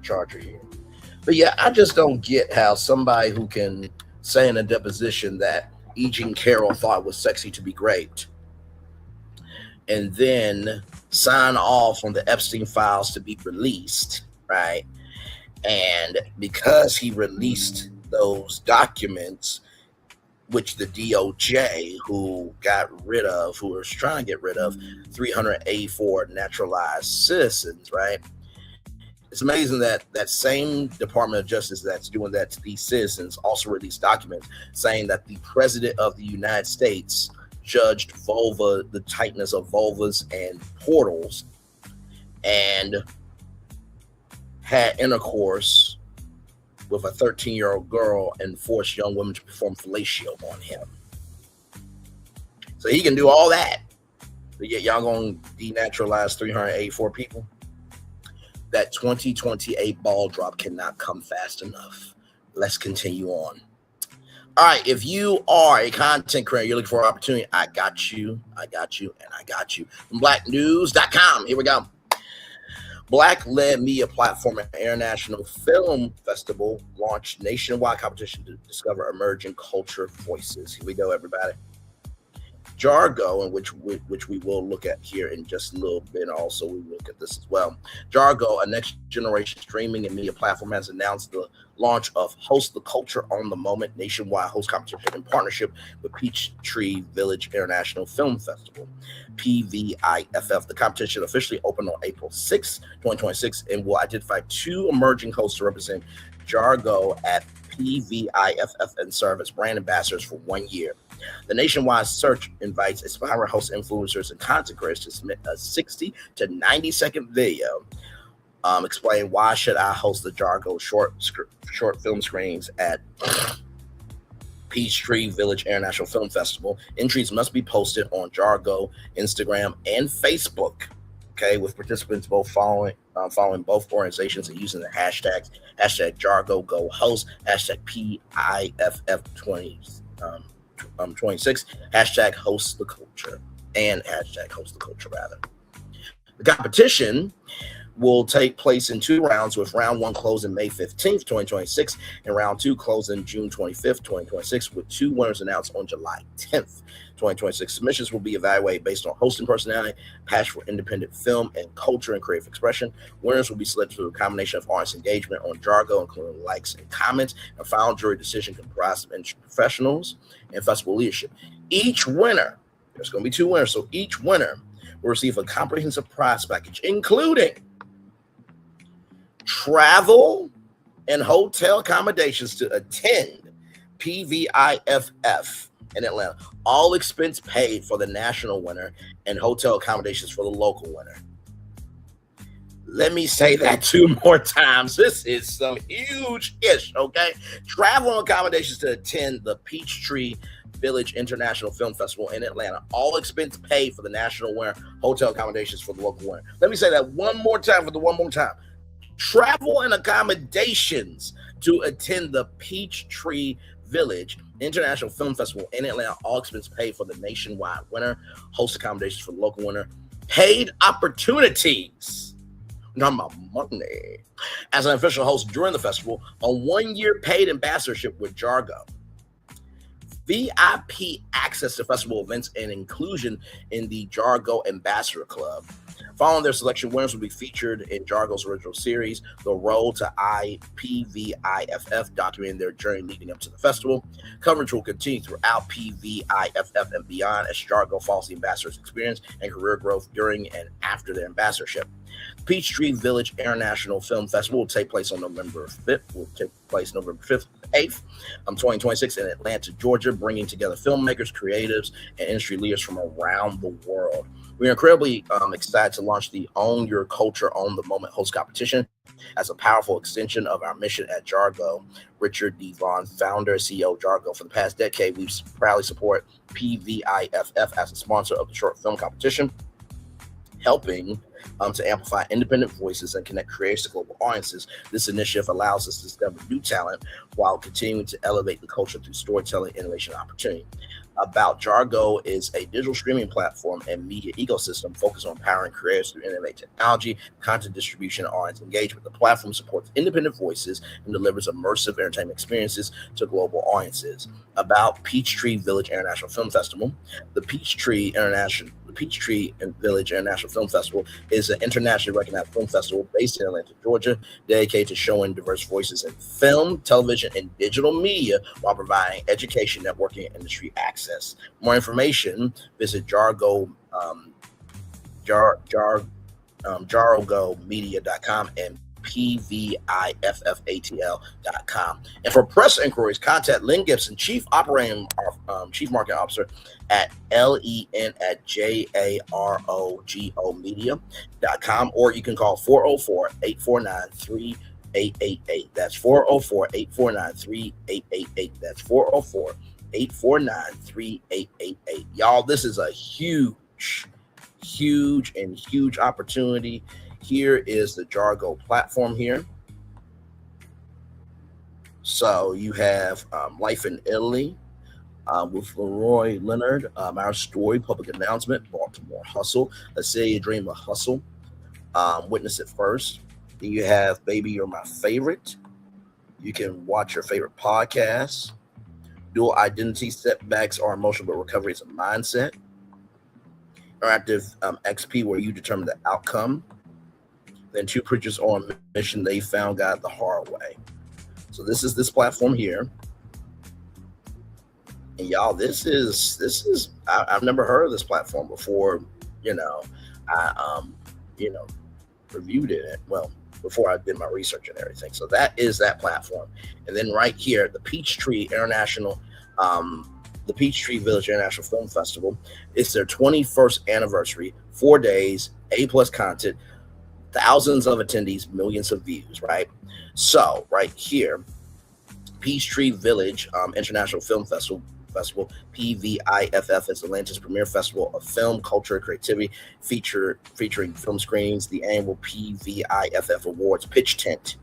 charger here. But yeah, I just don't get how somebody who can say in a deposition that E. Jean Carroll thought it was sexy to be great and then sign off on the Epstein files to be released, right? And because he released those documents, which the DOJ, who was trying to get rid of 384 naturalized citizens, right? It's amazing that that same Department of Justice that's doing that to these citizens also released documents saying that the President of the United States judged the tightness of vulvas and portals, and had intercourse with a 13-year-old girl and forced young women to perform fellatio on him. So he can do all that, but yet y'all gonna denaturalize 384 people? That 2028 ball drop cannot come fast enough. Let's continue on. All right, if you are a content creator, you're looking for an opportunity, I got you. From blacknews.com, here we go. Black-led media platform and International Film Festival launched nationwide competition to discover emerging culture voices. Here we go, everybody. Jarogo, and which we will look at here in just a little bit. Also, we will look at this as well. Jarogo, a next-generation streaming and media platform, has announced the launch of Host the Culture on the Moment nationwide host competition in partnership with Peachtree Village International Film Festival, PVIFF. The competition officially opened on April 6, 2026, and will identify 2 emerging hosts to represent Jarogo at PVIFF and serve as brand ambassadors for 1 year. The nationwide search invites aspiring host influencers and content creators to submit a 60 to 90-second video explaining why should I host the Jarogo short film screenings at Peachtree Village International Film Festival. Entries must be posted on Jarogo, Instagram, and Facebook. Okay, with participants both following both organizations and using the hashtags #JarogoGoHost, #PIFF26, #HostTheCulture, and #HostTheCulture rather. The competition will take place in 2 rounds, with round 1 closing May 15th, 2026, and round 2 closing June 25th, 2026, with 2 winners announced on July 10th, 2026. Submissions will be evaluated based on hosting personality, passion for independent film and culture and creative expression. Winners will be selected through a combination of audience engagement on Jarogo, including likes and comments, and final jury decision comprised of industry professionals and festival leadership. Each winner, there's going to be 2 winners, so each winner will receive a comprehensive prize package, including travel and hotel accommodations to attend PVIFF in Atlanta. All expense paid for the national winner, and hotel accommodations for the local winner. Let me say that 2 more times. This is some huge-ish, okay? Travel and accommodations to attend the Peachtree Village International Film Festival in Atlanta. All expense paid for the national winner, hotel accommodations for the local winner. Let me say that one more time. Travel and accommodations to attend the Peachtree Village International Film Festival in Atlanta, all expense paid for the nationwide winner, host accommodations for the local winner, paid opportunities. I'm talking about money. As an official host during the festival, a 1-year paid ambassadorship with Jarogo. VIP access to festival events and inclusion in the Jarogo Ambassador Club. Following their selection, winners will be featured in Jarogo's original series, The Road to PVIFF, documenting their journey leading up to the festival. Coverage will continue throughout PVIFF and beyond as Jarogo follows the ambassador's experience and career growth during and after their ambassadorship. Peachtree Village International Film Festival will take place on November 5th. November 5th, 8th, 2026 in Atlanta, Georgia, bringing together filmmakers, creatives, and industry leaders from around the world. We're incredibly excited to launch the Own Your Culture, Own the Moment host competition as a powerful extension of our mission at Jarogo. Richard Devon, founder, CEO of Jarogo. For the past decade, we've proudly support PVIFF as a sponsor of the short film competition, helping to amplify independent voices and connect creators to global audiences. This initiative allows us to discover new talent while continuing to elevate the culture through storytelling, innovation, and opportunity. About Jarogo is a digital streaming platform and media ecosystem focused on empowering creators through innovative technology, content distribution, and audience engagement. The platform supports independent voices and delivers immersive entertainment experiences to global audiences. About Peachtree Village International Film Festival, the Peachtree Village International Film Festival is an internationally recognized film festival based in Atlanta, Georgia, dedicated to showing diverse voices in film, television, and digital media while providing education, networking, and industry access. More information, visit jarogomedia.com and pviffatl.com. And for press inquiries, contact Lynn Gibson, Chief Marketing Officer at len@jarogomedia.com, or you can call 404-849-3888. That's 404-849-3888. That's 404-849-3888. Y'all, this is a huge opportunity. Here is the Jarogo platform here. So you have Life in Italy with Leroy Leonard, Our Story, Public Announcement, Baltimore Hustle, Let's Say You Dream of Hustle, Witness It First. Then you have Baby You're My Favorite. You can watch your favorite podcasts. Dual Identity, Setbacks Are Emotional, but Recovery is a Mindset. Interactive XP, where you determine the outcome. Then Two Preachers on a Mission, They Found God the Hard Way. So this is this platform here. And y'all, this is I've never heard of this platform before. I reviewed it. Well, before I did my research and everything. So that is that platform. And then right here, the Peachtree Village International Film Festival. It's their 21st anniversary, 4 days, A+ content, thousands of attendees, millions of views, right? So right here, Peachtree Village International Film Festival, PVIFF, is Atlanta's premier festival of film, culture, and creativity, featuring film screenings, the annual PVIFF Awards pitch tent.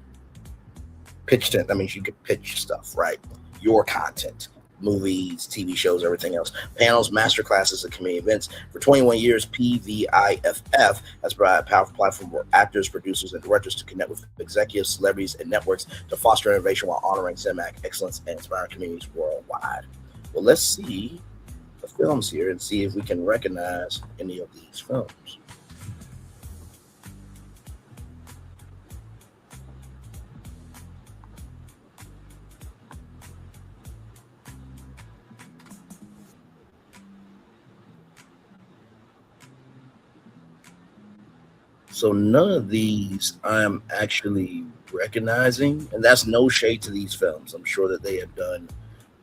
That means you can pitch stuff, right? Your content, movies, TV shows, everything else. Panels, masterclasses, and community events. For 21 years, PVIFF has provided a powerful platform for actors, producers, and directors to connect with executives, celebrities, and networks to foster innovation while honoring cinematic excellence and inspiring communities worldwide. Well, let's see the films here and see if we can recognize any of these films. So none of these I'm actually recognizing, and that's no shade to these films. I'm sure that they have done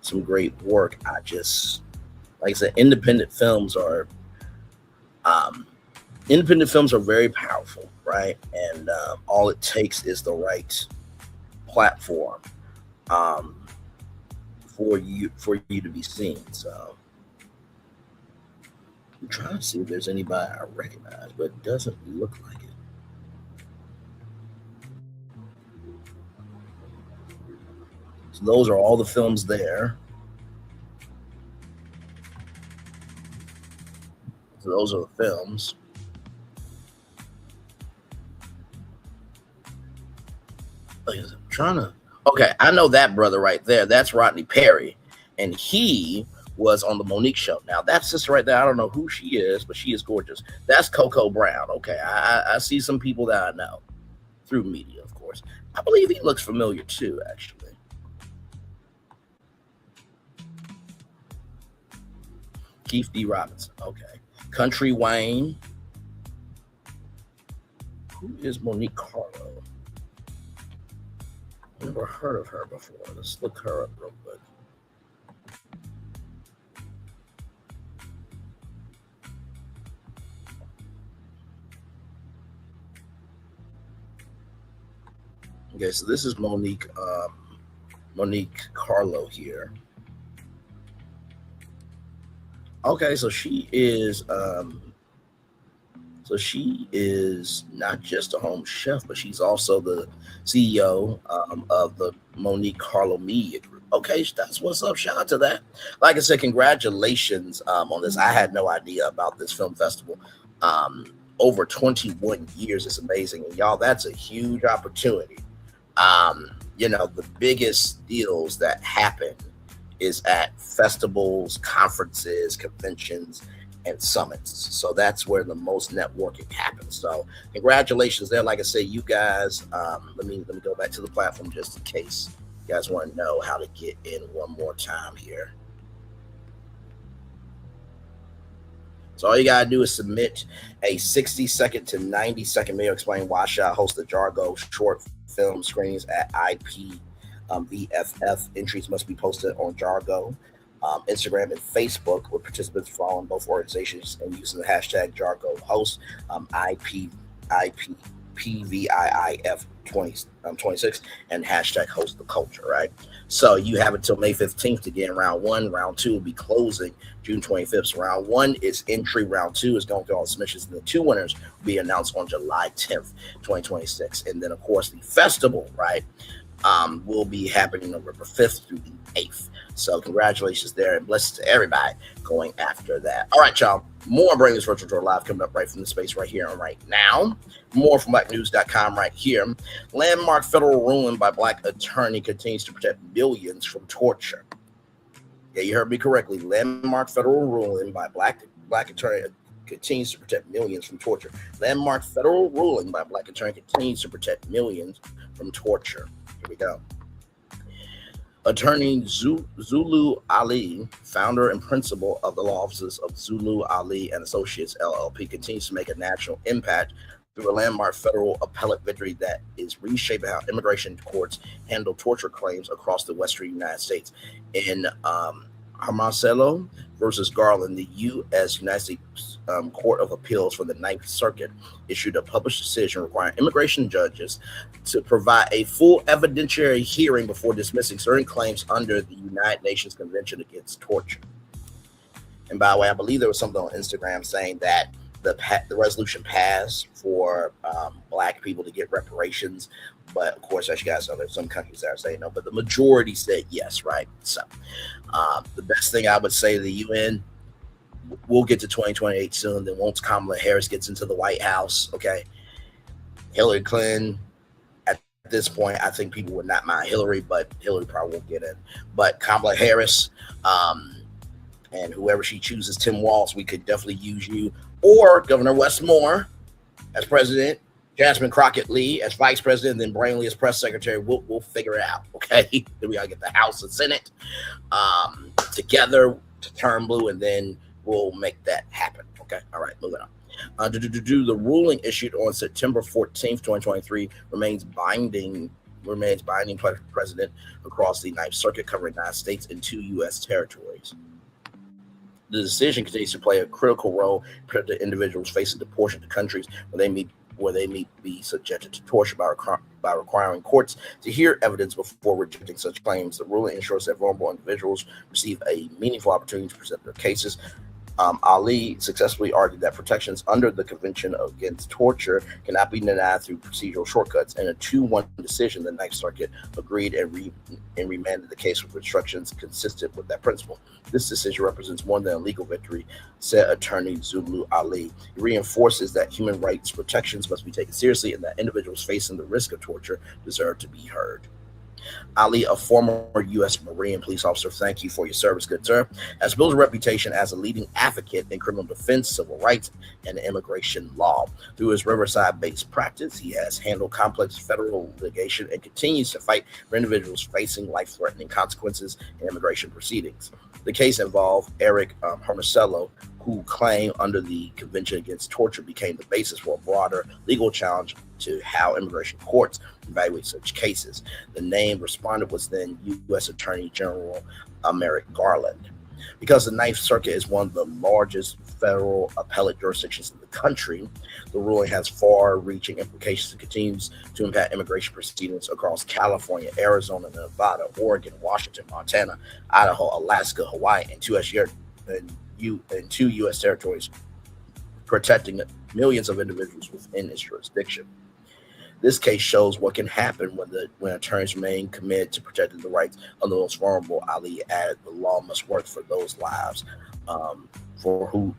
some great work. I just, like I said, independent films are very powerful, right? And all it takes is the right platform for you to be seen. So I'm trying to see if there's anybody I recognize, but it doesn't look like it. So those are all the films there. So those are the films. Okay, I know that brother right there. That's Rodney Perry, and he was on the Monique show. Now that sister right there, I don't know who she is, but she is gorgeous. That's Coco Brown. Okay, I see some people that I know through media, of course. I believe he looks familiar too, actually. Keith D. Robinson. Okay, Country Wayne. Who is Monique Carlo? Never heard of her before. Let's look her up real quick. Okay, so this is Monique Carlo here. Okay, so she is not just a home chef, but she's also the CEO of the Monique Carlo Media Group. Okay, that's what's up. Shout out to that. Like I said, congratulations on this. I had no idea about this film festival. Over 21 years is amazing. And y'all, that's a huge opportunity. The biggest deals that happen is at festivals, conferences, conventions, and summits. So that's where the most networking happens. So congratulations there. Like I said, you guys, let me go back to the platform just in case you guys want to know how to get in one more time here. So all you got to do is submit a 60-second to 90-second video explaining why should I host the Jarogo short film screenings at VFF. Entries must be posted on Jarogo, Instagram, and Facebook, with participants following both organizations and using the hashtag Jarogo host, IPVIIF 26, and hashtag host the culture, right? So you have until May 15th to get in round one. Round two will be closing June 25th. So round one is entry. Round two is going through all submissions, and the two winners will be announced on July 10th, 2026. And then, of course, the festival, right, will be happening November 5th through the 8th. So congratulations there, and blessings to everybody going after that. All right, y'all. More Bring This Virtual Tour Live coming up right from the space right here and right now. More from blacknews.com right here. Landmark federal ruling by Black attorney continues to protect millions from torture. Yeah, you heard me correctly. Landmark federal ruling by Black attorney continues to protect millions from torture. Landmark federal ruling by Black attorney continues to protect millions from torture. Here we go. Attorney Zulu Ali, founder and principal of the law offices of Zulu Ali and Associates LLP, continues to make a national impact through a landmark federal appellate victory that is reshaping how immigration courts handle torture claims across the western United States. In Marcelo versus Garland, the United States Court of Appeals for the Ninth Circuit issued a published decision requiring immigration judges to provide a full evidentiary hearing before dismissing certain claims under the United Nations Convention Against Torture. And by the way, I believe there was something on Instagram saying that the resolution passed for Black people to get reparations. But of course, as you guys know, there's some countries that are saying no, but the majority said yes, right? So the best thing I would say to the UN, we'll get to 2028 soon. Then once Kamala Harris gets into the White House, okay, Hillary Clinton, at this point, I think people would not mind Hillary, but Hillary probably won't get in. But Kamala Harris, and whoever she chooses, Tim Walz, we could definitely use you. Or Governor Westmore as president, Jasmine Crockett Lee as vice president, and then Brainley as press secretary. We'll figure it out, okay? Then we gotta get the House and Senate together to turn blue, and then we'll make that happen, okay? All right, moving on. The ruling issued on September 14th, 2023 remains binding president across the Ninth Circuit, covering 9 states and 2 U.S. territories. The decision continues to play a critical role for the individuals facing deportation to countries where they may be subjected to torture by requiring courts to hear evidence before rejecting such claims. The ruling ensures that vulnerable individuals receive a meaningful opportunity to present their cases Ali successfully argued that protections under the Convention Against Torture cannot be denied through procedural shortcuts. In a 2-1 decision, the Ninth Circuit agreed and remanded the case with instructions consistent with that principle. This decision represents more than a legal victory, said attorney Zulu Ali. It reinforces that human rights protections must be taken seriously and that individuals facing the risk of torture deserve to be heard. Ali, a former U.S. Marine police officer, thank you for your service, good sir, has built a reputation as a leading advocate in criminal defense, civil rights, and immigration law. Through his Riverside-based practice, he has handled complex federal litigation and continues to fight for individuals facing life-threatening consequences in immigration proceedings. The case involved Eric Hermosello, who claimed under the Convention Against Torture became the basis for a broader legal challenge to how immigration courts evaluate such cases. The name responded was then U.S. Attorney General Merrick Garland. Because the Ninth Circuit is one of the largest federal appellate jurisdictions in the country, the ruling has far-reaching implications and continues to impact immigration proceedings across California, Arizona, Nevada, Oregon, Washington, Montana, Idaho, Alaska, Hawaii, and two U.S. territories, protecting millions of individuals within its jurisdiction. This case shows what can happen when attorneys remain committed to protecting the rights of the most vulnerable. Ali added, the law must work for those lives, for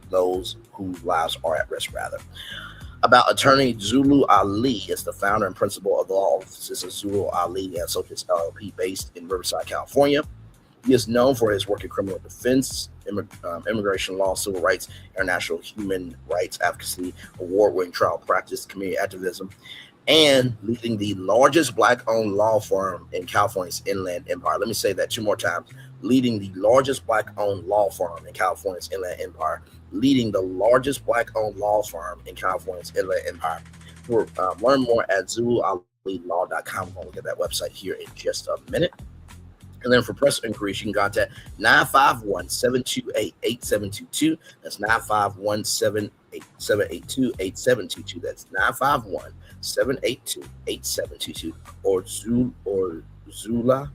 those whose lives are at risk, rather. About attorney Zulu Ali is the founder and principal of the law offices of Zulu Ali and Associates LLP based in Riverside, California. He is known for his work in criminal defense, immigration law, civil rights, international human rights advocacy, award-winning trial practice, community activism, and leading the largest Black-owned law firm in California's Inland Empire. Let me say that 2 more times. Leading the largest Black-owned law firm in California's Inland Empire. Leading the largest Black-owned law firm in California's Inland Empire. Learn more at ZuluAliLaw.com. I'm going to look at that website here in just a minute. And then for press inquiries, you can contact 951-728-8722. That's 951-782-8722. That's 951-782-8722. Or Zula,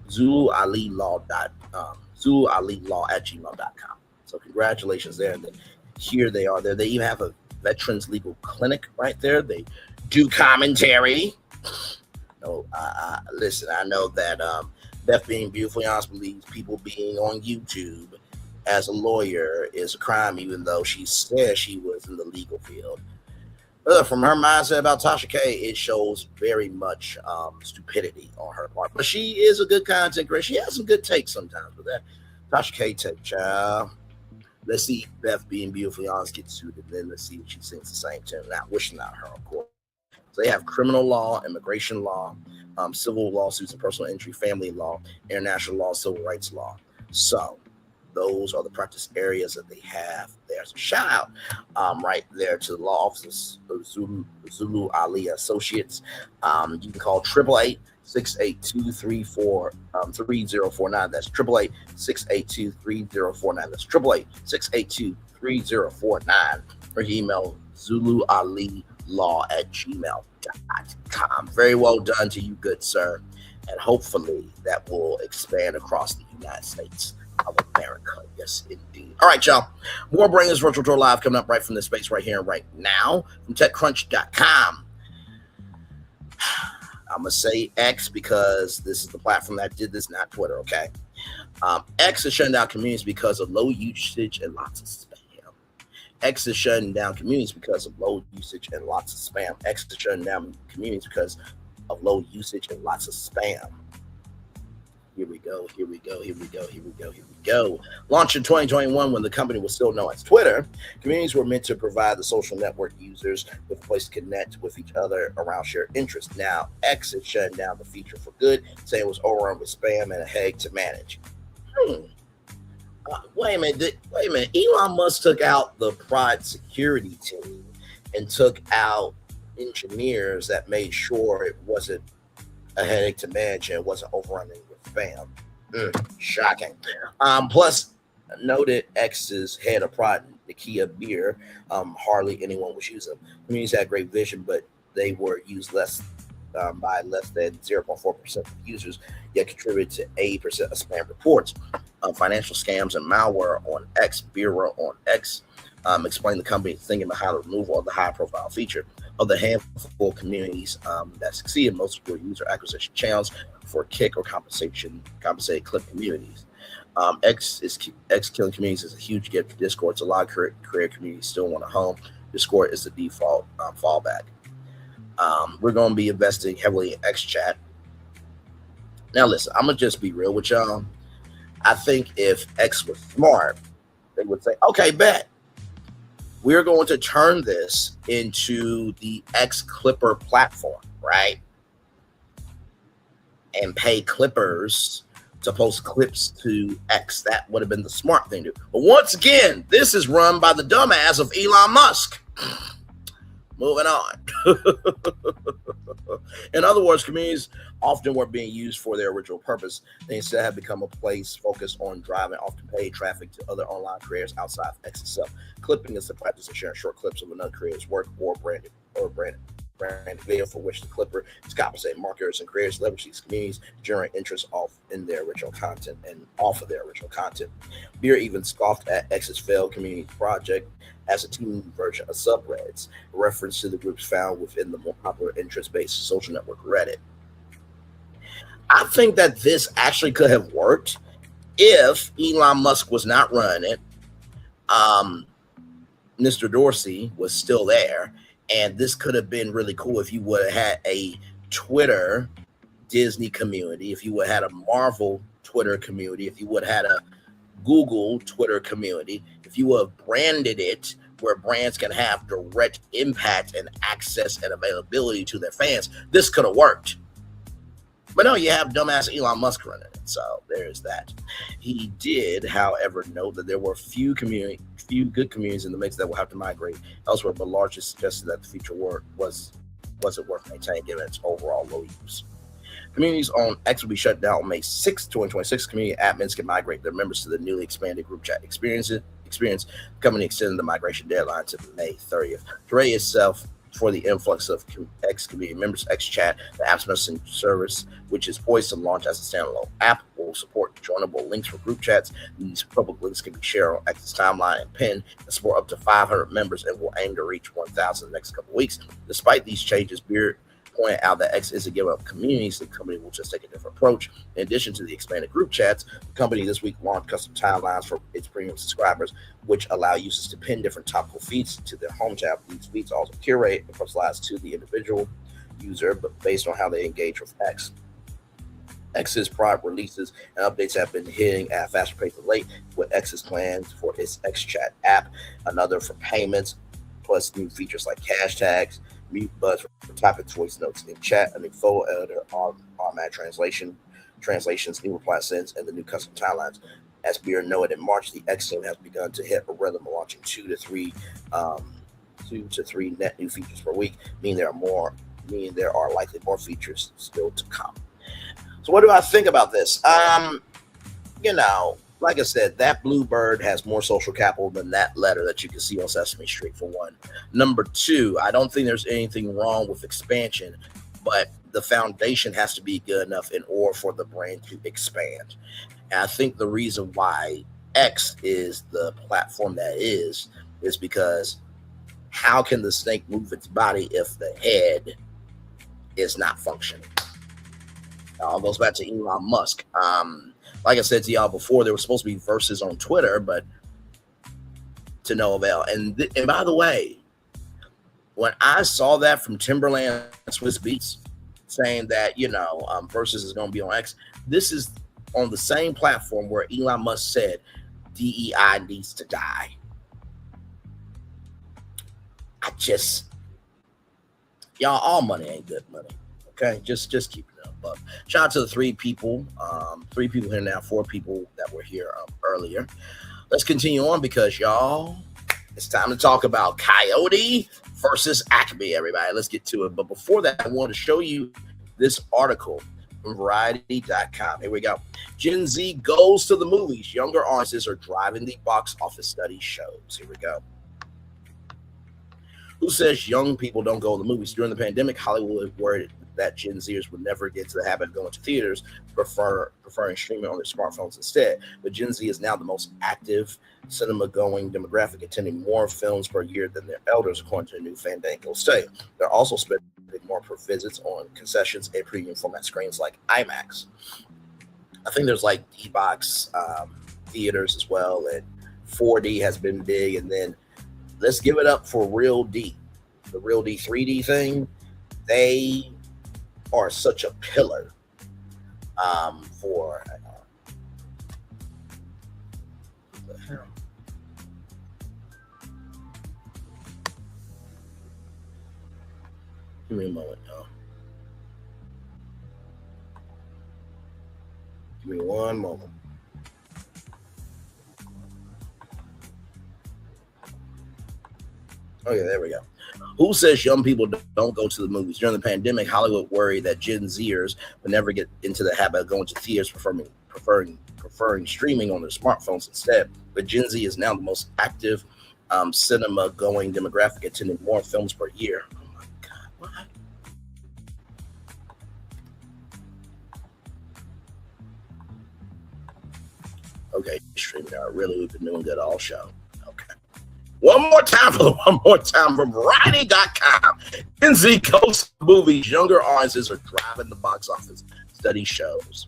ZuluAliLaw@gmail.com. So congratulations there. And then here they are there. They even have a veterans legal clinic right there. They do commentary. No, listen, I know that Beth being beautifully honest believes people being on YouTube as a lawyer is a crime, even though she says she was in the legal field. From her mindset about Tasha K, it shows very much stupidity on her part. But she is a good content creator. She has some good takes sometimes with that. Tasha K take, child. Let's see Beth being beautifully honest get sued, and then let's see if she sings the same tune. Not wishing out her, of course. So they have criminal law, immigration law, civil lawsuits and personal injury, family law, international law, civil rights law. So those are the practice areas that they have there. So shout out right there to the law offices of Zulu Ali Associates. You can call 888-682-3049. That's 888-682-3049. That's 888-682-3049. Or email ZuluAliLaw@gmail.com. Very well done to you, good sir. And hopefully that will expand across the United States of America. Yes, indeed. All right, y'all. More Bringers Virtual Tour Live coming up right from this space right here and right now from TechCrunch.com. I'm going to say X because this is the platform that did this, not Twitter, okay? X is shutting down communities because of low usage and lots of spam. X is shutting down communities because of low usage and lots of spam. X is shutting down communities because of low usage and lots of spam. Here we go. Launched in 2021 when the company was still known as Twitter, communities were meant to provide the social network users with a place to connect with each other around shared interests. Now, X is shutting down the feature for good, saying it was overrun with spam and a headache to manage. Wait a minute. Elon Musk took out the private security team and took out engineers that made sure it wasn't a headache to manage and it wasn't overrunning with spam. Shocking. Plus, noted X's head of product, Nakia Beer, hardly anyone was using them. Communities had great vision, but they were used by less than 0.4% of users, yet contributed to 80% of spam reports. financial scams and malware on X, Bureau on X, explained the company thinking behind the removal of the high-profile feature of the handful of communities that succeed in most of your user acquisition channels for kick or compensated clip communities. X killing communities is a huge gift to Discord. It's a lot of career communities still want a home. Discord is the default fallback. We're going to be investing heavily in X chat. Now, listen, I'm going to just be real with y'all. I think if X was smart, they would say, okay, bet. We're going to turn this into the X Clipper platform, right? And pay clippers to post clips to X. That would have been the smart thing to do. But once again, this is run by the dumbass of Elon Musk. Moving on. In other words, communities often weren't being used for their original purpose. They instead have become a place focused on driving often paid traffic to other online creators outside of X itself. Clipping is the practice of sharing short clips of another creator's work or branded video for which the clipper is compensating. Marketers and creators leverage these communities to generate interest off of their original content. Beer even scoffed at X's failed community project as a team version of subreddits, a reference to the groups found within the more popular interest-based social network Reddit. I think that this actually could have worked if Elon Musk was not running it. Mr. Dorsey was still there, and this could have been really cool if you would have had a Twitter Disney community, if you would have had a Marvel Twitter community, if you would have had a Google Twitter community, if you would have branded it where brands can have direct impact and access and availability to their fans, this could have worked. But no, you have dumbass Elon Musk running it. So there's that. He did, however, note that there were few good communities in the mix that will have to migrate elsewhere, but largely suggested that the feature wasn't worth maintaining given its overall low use. Communities on X will be shut down on May 6, 2026. Community admins can migrate their members to the newly expanded group chat experience. The company extended the migration deadline to May 30th. To ready itself for the influx of X community members, X Chat, the app's messaging service, which is poised to launch as a standalone app, will support joinable links for group chats. These public links can be shared on X's timeline and pinned and support up to 500 members and will aim to reach 1,000 in the next couple of weeks. Despite these changes, Beard pointed out that X isn't giving up communities. The company will just take a different approach. In addition to the expanded group chats, the company this week launched custom timelines for its premium subscribers, which allow users to pin different topical feeds to their home tab. These feeds also curate and personalize to the individual user, but based on how they engage with X. X's product releases and updates have been hitting at a faster pace of late, with X's plans for its X Chat app, another for payments, plus new features like hashtags, mute buttons for topic voice notes in chat, a new photo editor, automatic translations, new reply sends, and the new custom timelines. As Beard noted, in March, the X team has begun to hit a rhythm of launching 2 to 3 net new features per week, meaning there are likely more features still to come. So what do I think about this? Like I said, that Bluebird has more social capital than that letter that you can see on Sesame Street, for one. Number two, I don't think there's anything wrong with expansion, but the foundation has to be good enough in order for the brand to expand. And I think the reason why X is the platform that is because how can the snake move its body if the head is not functioning? It all goes back to Elon Musk. Like I said to y'all before, there was supposed to be verses on Twitter, but to no avail. And by the way, when I saw that from Timberland Swiss Beats saying that, verses is going to be on X, this is on the same platform where Elon Musk said DEI needs to die. Y'all, all money ain't good money. Okay, just keep it up. But shout out to the 3 people here now, 4 people that were here earlier. Let's continue on because y'all, it's time to talk about Coyote versus ACME, everybody. Let's get to it. But before that, I want to show you this article from Variety.com. Here we go. Gen Z goes to the movies. Younger audiences are driving the box office, study shows. Here we go. Who says young people don't go to the movies? During the pandemic, Hollywood that Gen Zers would never get to the habit of going to theaters, preferring streaming on their smartphones instead. But Gen Z is now the most active cinema-going demographic, attending more films per year than their elders, according to a new Fandango study. They're also spending more per visits on concessions and premium format screens like IMAX. I think there's like D-Box theaters as well, and 4D has been big, and then let's give it up for Real D. The Real D 3D thing, they are such a pillar for what the hell? Give me a moment, y'all. Give me one moment. Oh yeah, there we go. Who says young people don't go to the movies? During the pandemic, Hollywood worried that Gen Zers would never get into the habit of going to theaters, preferring streaming on their smartphones instead. But Gen Z is now the most active cinema-going demographic, attending more films per year. Oh my God, what? Okay, streaming. Really, we've been doing good all show. Okay. One more time from Variety.com. Gen Z goes to movies. Younger audiences are driving the box office, study shows.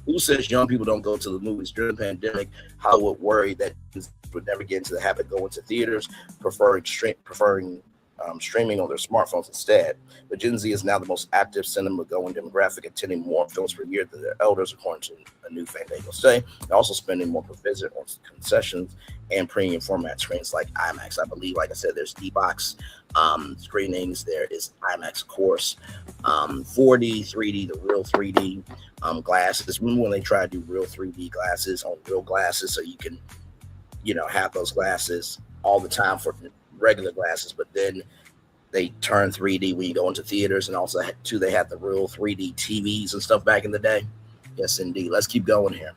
Who says young people don't go to the movies? During the pandemic, Hollywood worried that would never get into the habit of going to theaters, preferring streaming on their smartphones instead. But Gen Z is now the most active cinema-going demographic, attending more films per year than their elders, according to a new Fandango study. They're also spending more per visit on concessions and premium format screens like IMAX. I believe, like I said, there's D-Box screenings. There is IMAX, of course, 4D, 3D, the real 3D glasses. Remember when they tried to do real 3D glasses on real glasses, so you can, have those glasses all the time for regular glasses, but then they turn 3D when you go into theaters, and also too they had the real 3D TVs and stuff back in the day. Yes, indeed. Let's keep going here.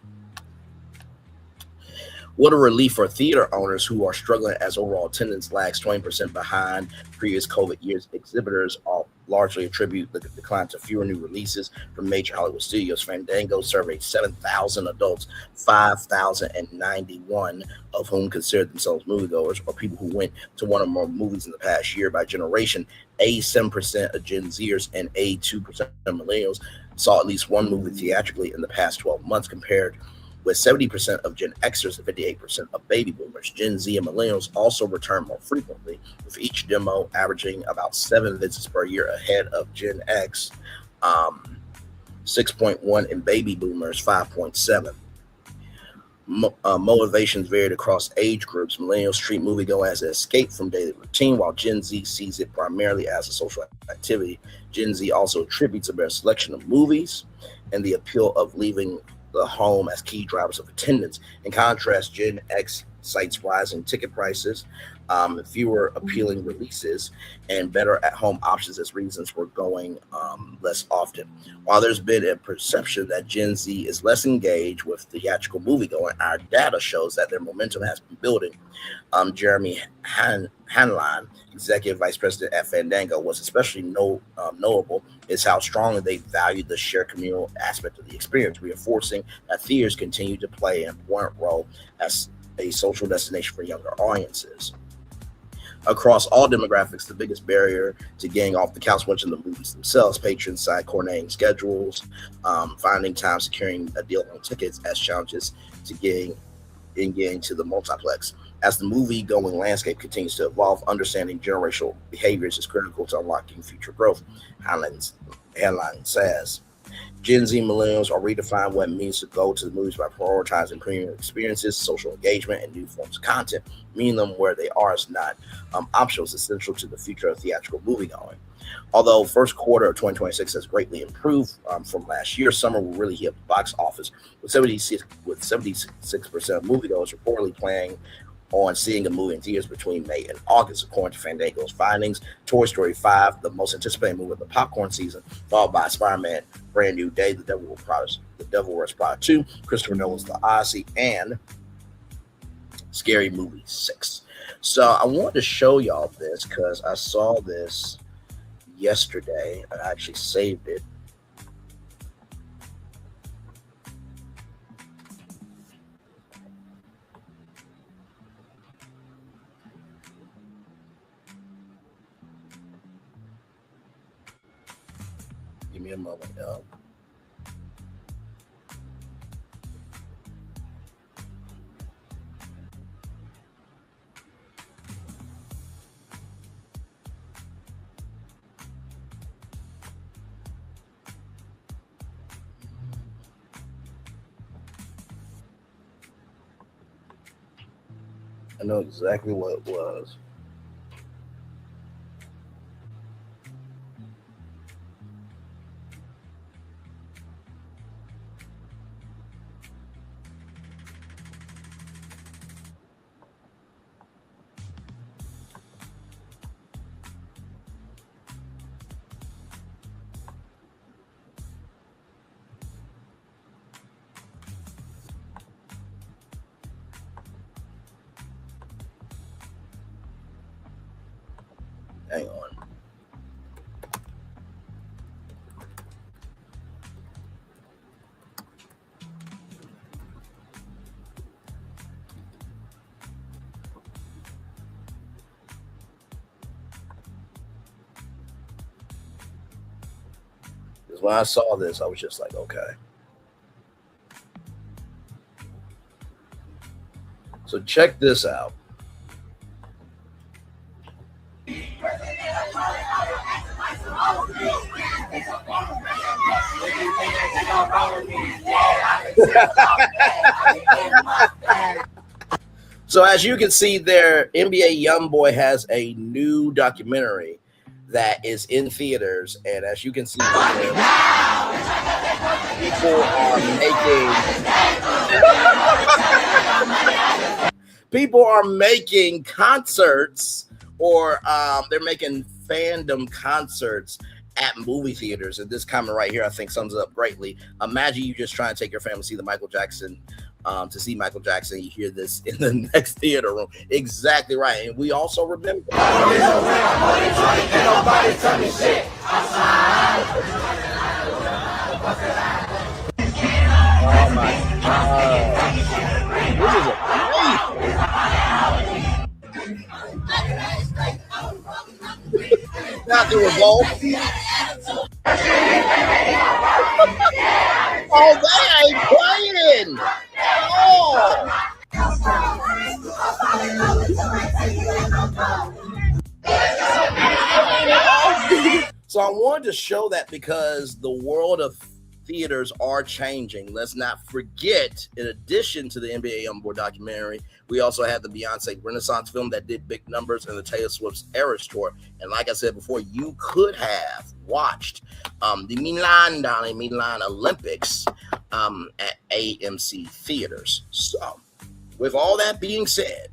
What a relief for theater owners who are struggling as overall attendance lags 20% behind previous COVID years. Exhibitors all largely attribute the decline to fewer new releases from major Hollywood studios. Fandango surveyed 7,000 adults, 5,091 of whom considered themselves moviegoers or people who went to one or more movies in the past year. By generation, 87% of Gen Zers and 82% of millennials saw at least one movie theatrically in the past 12 months, compared with 70% of Gen Xers and 58% of baby boomers. Gen Z and millennials also return more frequently, with each demo averaging about 7 visits per year ahead of Gen X, 6.1, and baby boomers, 5.7. Motivations varied across age groups. Millennials treat moviegoing as an escape from daily routine, while Gen Z sees it primarily as a social activity. Gen Z also attributes a better selection of movies and the appeal of leaving the home as key drivers of attendance. In contrast, Gen X cites rising ticket prices, fewer appealing releases, and better at-home options as reasons for going less often. While there's been a perception that Gen Z is less engaged with theatrical moviegoing, our data shows that their momentum has been building. Jeremy Hanline, executive vice president at Fandango, was especially knowable is how strongly they valued the shared communal aspect of the experience, reinforcing that theaters continue to play an important role as a social destination for younger audiences. Across all demographics, the biggest barrier to getting off the couch watching the movies themselves. Patrons cite coordinating schedules, finding time, securing a deal on tickets as challenges to getting to the multiplex. As the movie-going landscape continues to evolve, understanding generational behaviors is critical to unlocking future growth, Headline says. Gen Z millennials are redefining what it means to go to the movies by prioritizing premium experiences, social engagement, and new forms of content. Meeting them where they are is not optional. It's essential to the future of theatrical moviegoing. Although first quarter of 2026 has greatly improved from last year, summer will really hit the box office, with 76% of moviegoers reportedly planning on seeing a movie in theaters between May and August, according to Fandango's findings. Toy Story 5, the most anticipated movie of the popcorn season, followed by Spider-Man Brand New Day, The Devil Wears Prada 2, Christopher Nolan's The Odyssey, and Scary Movie 6. So I wanted to show y'all this because I saw this yesterday. I actually saved it. Give me a moment, y'all. I know exactly what it was. Hang on. Because when I saw this, I was just like, okay. So check this out. So as you can see there, NBA YoungBoy has a new documentary that is in theaters, and as you can see, people are making concerts, or they're making fandom concerts at movie theaters. And this comment right here, I think, sums it up greatly. Imagine you just trying to take your family to see Michael Jackson. To see Michael Jackson, you hear this in the next theater room. Exactly right. And we also remember. Oh my God. This is amazing. Not the revolt. Oh, they ain't playing. Oh. So I wanted to show that because the world of theaters are changing. Let's not forget, in addition to the NBA YoungBoy documentary, we also had the Beyonce Renaissance film that did big numbers and the Taylor Swift's Eras Tour. And like I said before, you could have watched the Milan Olympics at AMC theaters. So with all that being said,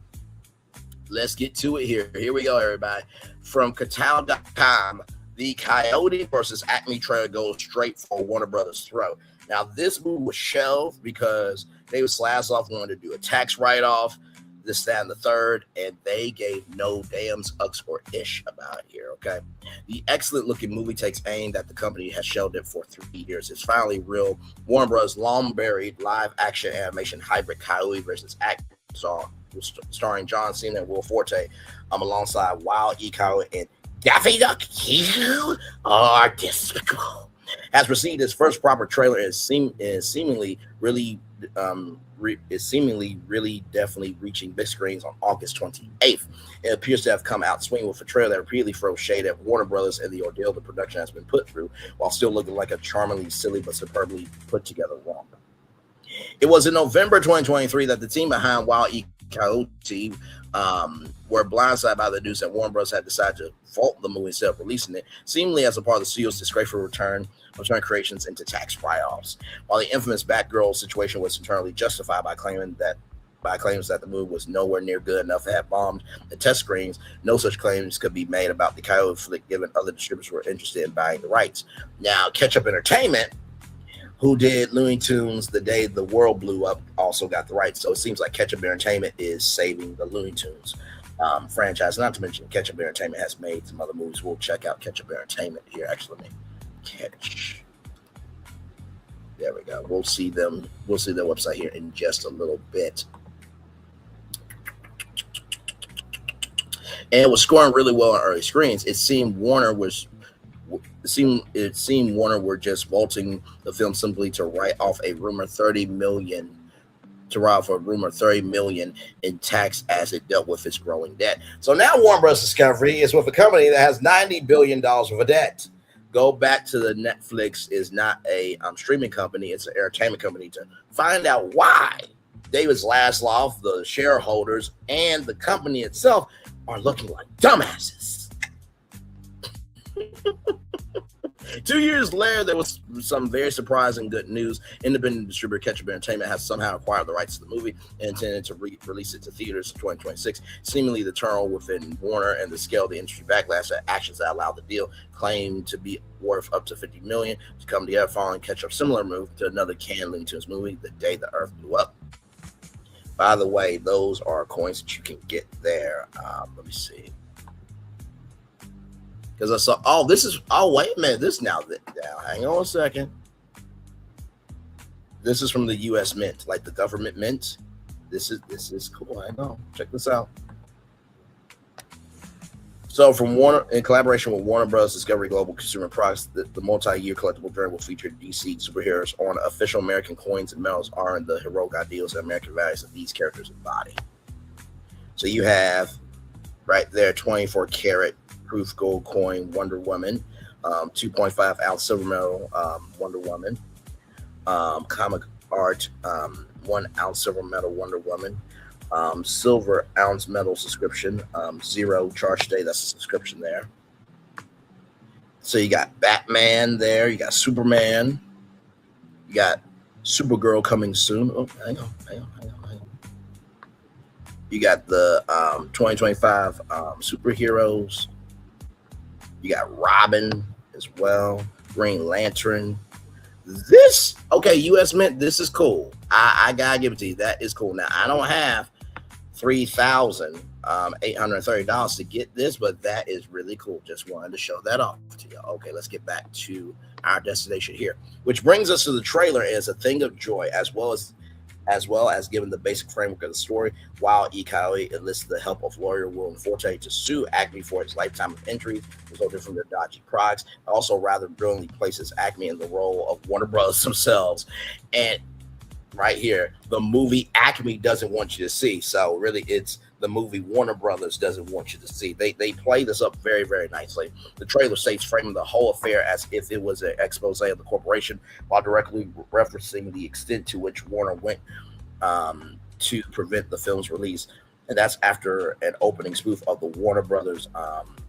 let's get to it here. Here we go, everybody. From Katal.com, the Coyote versus ACME trailer goes straight for Warner Brothers' throat. Now, this movie was shelved because David Slassoff wanted to do a tax write-off, this, that, and the third, and they gave no dams, ucks, or ish about it here, okay? The excellent-looking movie takes aim that the company has shelved it for 3 years. It's finally real. Warner Bros. Long-buried live-action animation hybrid Coyote versus ACME starring John Cena and Will Forte alongside Wild E. Coyote and Daffy Duck, you are despicable. Has received his first proper trailer and seemingly really definitely reaching big screens on August 28th. It appears to have come out swinging with a trailer that repeatedly throws shade at Warner Brothers and the ordeal the production has been put through, while still looking like a charmingly silly but superbly put together romp. It was in November 2023 that the team behind Wild E. Coyote were blindsided by the news that Warner Bros. Had decided to vault the movie instead of releasing it, seemingly as a part of the studio's disgraceful return creations into tax write-offs. While the infamous Batgirl situation was internally justified by claims that the movie was nowhere near good enough to have bombed the test screens, no such claims could be made about the Coyote flick given other distributors were interested in buying the rights. Now, Ketchup Entertainment, who did Looney Tunes The Day the World Blew Up, also got the rights. So it seems like Ketchup Entertainment is saving the Looney Tunes franchise. Not to mention, Ketchup Entertainment has made some other movies. We'll check out Ketchup Entertainment here. Actually, let me catch. There we go. We'll see them. We'll see their website here in just a little bit. And it was scoring really well on early screens. It seemed Warner were just vaulting the film simply to write off a rumored $30 million in tax as it dealt with its growing debt. So now Warner Bros. Discovery is with a company that has $90 billion worth of debt. Go back to the Netflix is not a streaming company, it's an entertainment company, to find out why David Zaslav, the shareholders, and the company itself are looking like dumbasses. 2 years later, there was some very surprising good news. Independent distributor Ketchup Entertainment has somehow acquired the rights to the movie and intended to release it to theaters in 2026. Seemingly, the turmoil within Warner and the scale of the industry backlash at actions that allowed the deal claimed to be worth up to $50 million to come together following Ketchup's similar move to another canned Looney Tunes movie, The Day the Earth Blew Up. By the way, those are coins that you can get there. Let me see. Because I saw, wait a minute. Hang on a second. This is from the U.S. Mint, like the government mint. This is cool. Hang on. Check this out. So from Warner, in collaboration with Warner Bros. Discovery Global Consumer Products, the multi-year collectible journey will feature DC superheroes on official American coins and medals honoring the heroic ideals and American values that these characters embody. So you have right there 24 karat proof gold coin Wonder Woman, 2.5 ounce silver medal Wonder Woman, comic art 1 ounce silver medal Wonder Woman, silver ounce metal subscription, 0 charge day. That's a subscription there. So you got Batman there, you got Superman, you got Supergirl coming soon. Oh, hang on. You got the 2025 superheroes. You got Robin as well, Green Lantern. This, okay, U.S. Mint, this is cool. I gotta give it to you. That is cool. Now, I don't have $3,830 to get this, but that is really cool. Just wanted to show that off to you. Okay, let's get back to our destination here, which brings us to the trailer as a thing of joy, as well as given the basic framework of the story. While Coyote enlists the help of lawyer William Forte to sue ACME for its lifetime of injuries resulting from their dodgy products, also rather brilliantly places ACME in the role of Warner Bros. Themselves. And right here, the movie ACME doesn't want you to see. So really, it's the movie Warner Brothers doesn't want you to see. They play this up very, very nicely. The trailer states framing the whole affair as if it was an expose of the corporation, while directly referencing the extent to which Warner went to prevent the film's release. And that's after an opening spoof of the Warner Brothers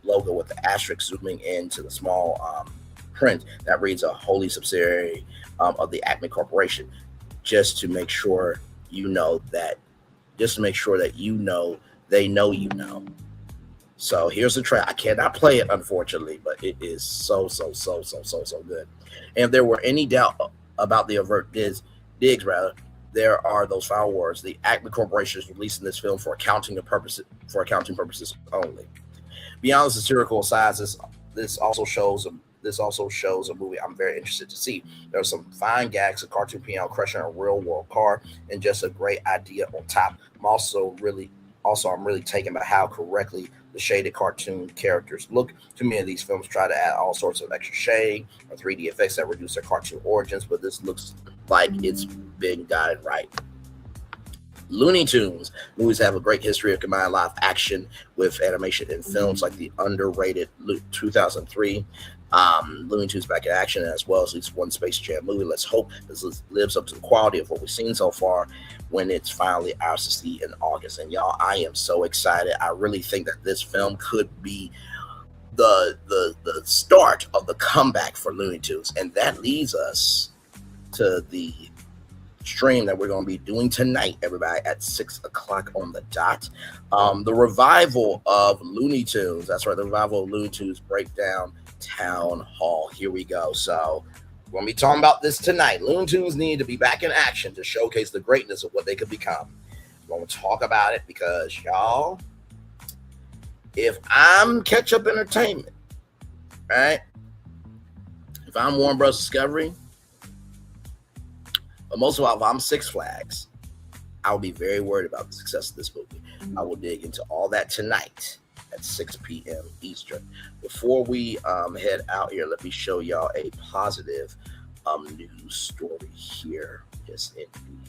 logo with the asterisk zooming into the small print that reads a wholly subsidiary of the ACME Corporation, just to make sure you know that they know you know. So here's the trailer. I cannot play it, unfortunately, but it is so good. And if there were any doubt about the overt digs, there are those final words. The ACME Corporation is releasing this film for accounting purposes only. Beyond the satirical sides, this also shows a movie I'm very interested to see. There are some fine gags, a cartoon piano crushing a real world car, and just a great idea on top. I'm really taken by how correctly the shaded cartoon characters look. Too many of these films try to add all sorts of extra shade or 3D effects that reduce their cartoon origins, but this looks like it's been guided right. Looney Tunes movies have a great history of combining live action with animation in films like the underrated 2003 Looney Tunes Back in Action, as well as at least one Space Jam movie. Let's hope this lives up to the quality of what we've seen so far when it's finally ours to see in August. And y'all, I am so excited. I really think that this film could be the start of the comeback for Looney Tunes. And that leads us to the stream that we're going to be doing tonight, everybody, at 6 o'clock on the dot. The revival of Looney Tunes. That's right, the revival of Looney Tunes Breakdown Town Hall. Here we go. So we're going to be talking about this tonight. Looney Tunes need to be back in action to showcase the greatness of what they could become. We're going to talk about it because, y'all, if I'm Ketchup Entertainment, right? If I'm Warner Bros. Discovery, but most of all, if I'm Six Flags, I'll be very worried about the success of this movie. I will dig into all that tonight at 6 p.m. Eastern. Before we head out here, let me show y'all a positive news story here. Yes, indeed.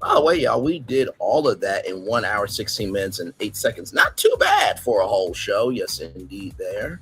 By the way, y'all, we did all of that in 1 hour, 16 minutes, and 8 seconds. Not too bad for a whole show. Yes, indeed, there.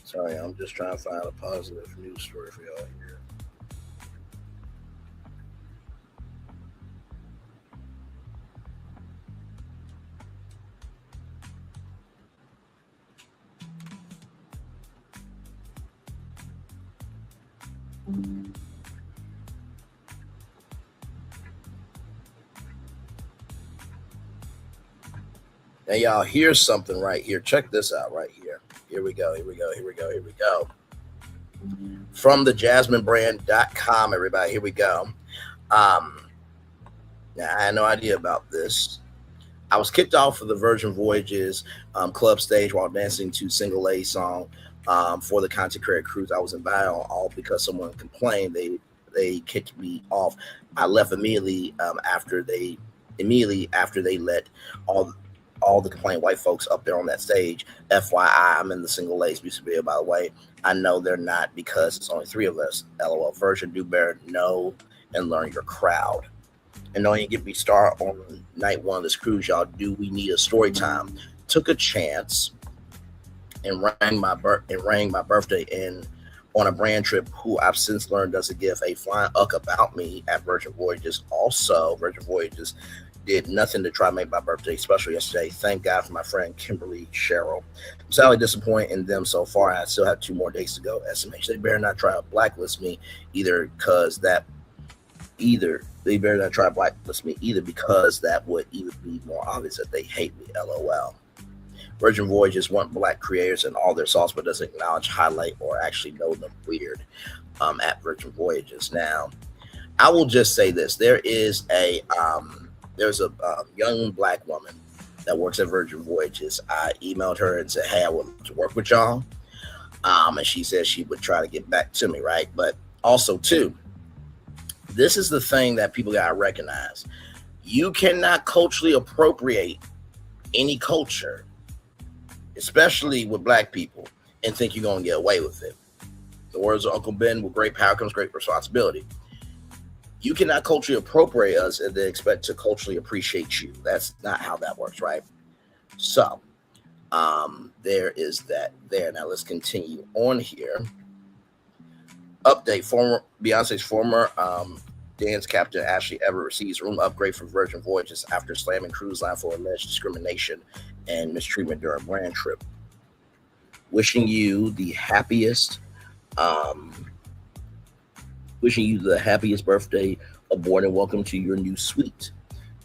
Sorry, I'm just trying to find a positive news story for y'all here. Now, y'all, here's something right here. Check this out right here. Here we go. From the jasminebrand.com, everybody. Here we go. Now, I had no idea about this. I was kicked off of the Virgin Voyages club stage while dancing to Single A song for the content creator cruise I was invited on, all because someone complained they kicked me off. I left immediately after they let all the complained white folks up there on that stage. FYI, I'm in the Single A's music video, by the way. I know they're not because it's only 3 of us. LOL. Virgin, do better, know and learn your crowd. And don't even get me started on night 1 of this cruise, y'all. Do we need a story time? Took a chance and rang my birthday in on a brand trip who I've since learned doesn't give a flying uck about me at Virgin Voyages. Also, Virgin Voyages did nothing to try to make my birthday special yesterday. Thank God for my friend Kimberly Cheryl. I'm sadly disappointed in them so far. I still have 2 more days to go. SMH. They better not try to blacklist me either, because that would either be more obvious that they hate me. LOL. Virgin Voyages want black creators in all their sauce, but doesn't acknowledge, highlight, or actually know them. Weird. At Virgin Voyages. Now, I will just say this: there's a young black woman that works at Virgin Voyages. I emailed her and said, hey, I would love to work with y'all. And she said she would try to get back to me, right? But also, too, this is the thing that people got to recognize. You cannot culturally appropriate any culture, especially with black people, and think you're going to get away with it. The words of Uncle Ben, with great power comes great responsibility. You cannot culturally appropriate us and then expect to culturally appreciate you. That's not how that works, right? So, there is that there. Now, let's continue on here. Update: Beyonce's former dance captain Ashley Everett receives room upgrade from Virgin Voyages after slamming cruise line for alleged discrimination and mistreatment during brand trip. Wishing you the happiest birthday aboard, and welcome to your new suite.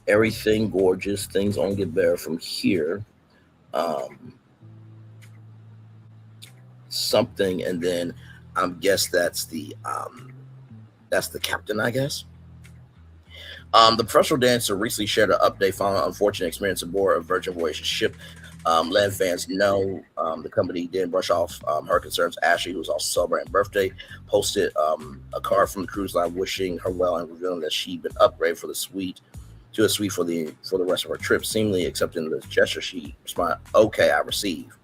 Everything gorgeous. Things only get better from here. Something, and then I guess that's the captain, I guess. The professional dancer recently shared an update following an unfortunate experience aboard a Virgin Voyages ship. Letting fans know the company didn't brush off her concerns. Ashley, who was also celebrating birthday, posted a card from the cruise line wishing her well and revealing that she'd been upgraded for a suite for the rest of her trip. Seemingly accepting the gesture, she responded, "Okay, I receive."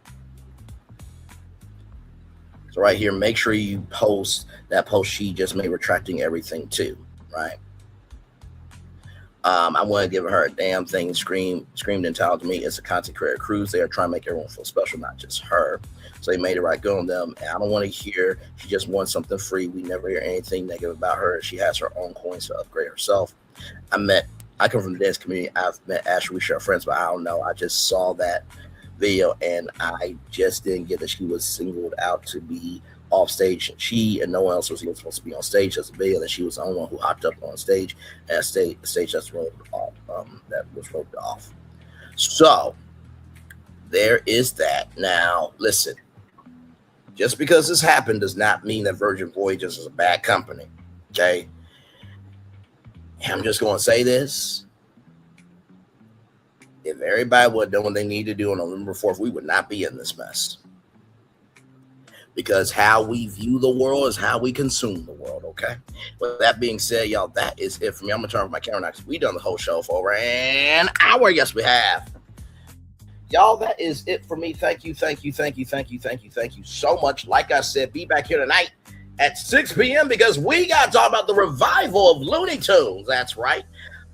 So right here, make sure you post that post she just made retracting everything too, right? I want to give her a damn thing. Screamed and told me it's a content creator cruise. They are trying to make everyone feel special, not just her. So they made it right good on them. And I don't want to hear she just wants something free. We never hear anything negative about her. She has her own coins to upgrade herself. I come from the dance community. I've met Ashley. We share friends, but I don't know. I just saw that video and I just didn't get that she was singled out to be off stage. She and no one else was even supposed to be on stage. As a video that she was the only one who hopped up on stage and a stage that's rolled off. That was rolled off. So there is that. Now listen, just because this happened does not mean that Virgin Voyages is a bad company. Okay, I'm just going to say this: if everybody would have done what they need to do on November 4th, we would not be in this mess. Because how we view the world is how we consume the world, okay? With that being said, y'all, that is it for me. I'm going to turn off my camera now because we done the whole show for over an hour. Yes, we have. Y'all, that is it for me. Thank you so much. Like I said, be back here tonight at 6 p.m. because we got to talk about the revival of Looney Tunes. That's right.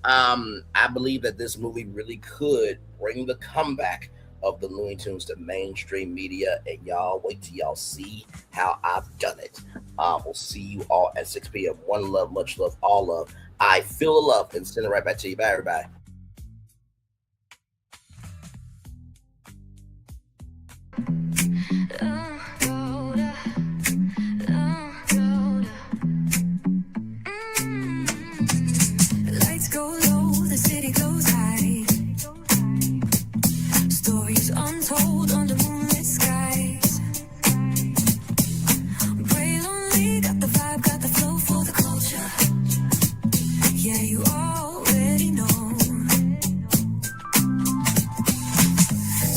I believe that this movie really could bring the comeback of the Looney Tunes to mainstream media, and y'all wait till y'all see how I've done it. We'll see you all at 6 p.m. One love, much love, all love. I feel the love and send it right back to you. Bye, everybody. Lights go low, the city goes high. Stories untold under moonlit skies. Pray lonely, got the vibe, got the flow for the culture. Yeah, you already know.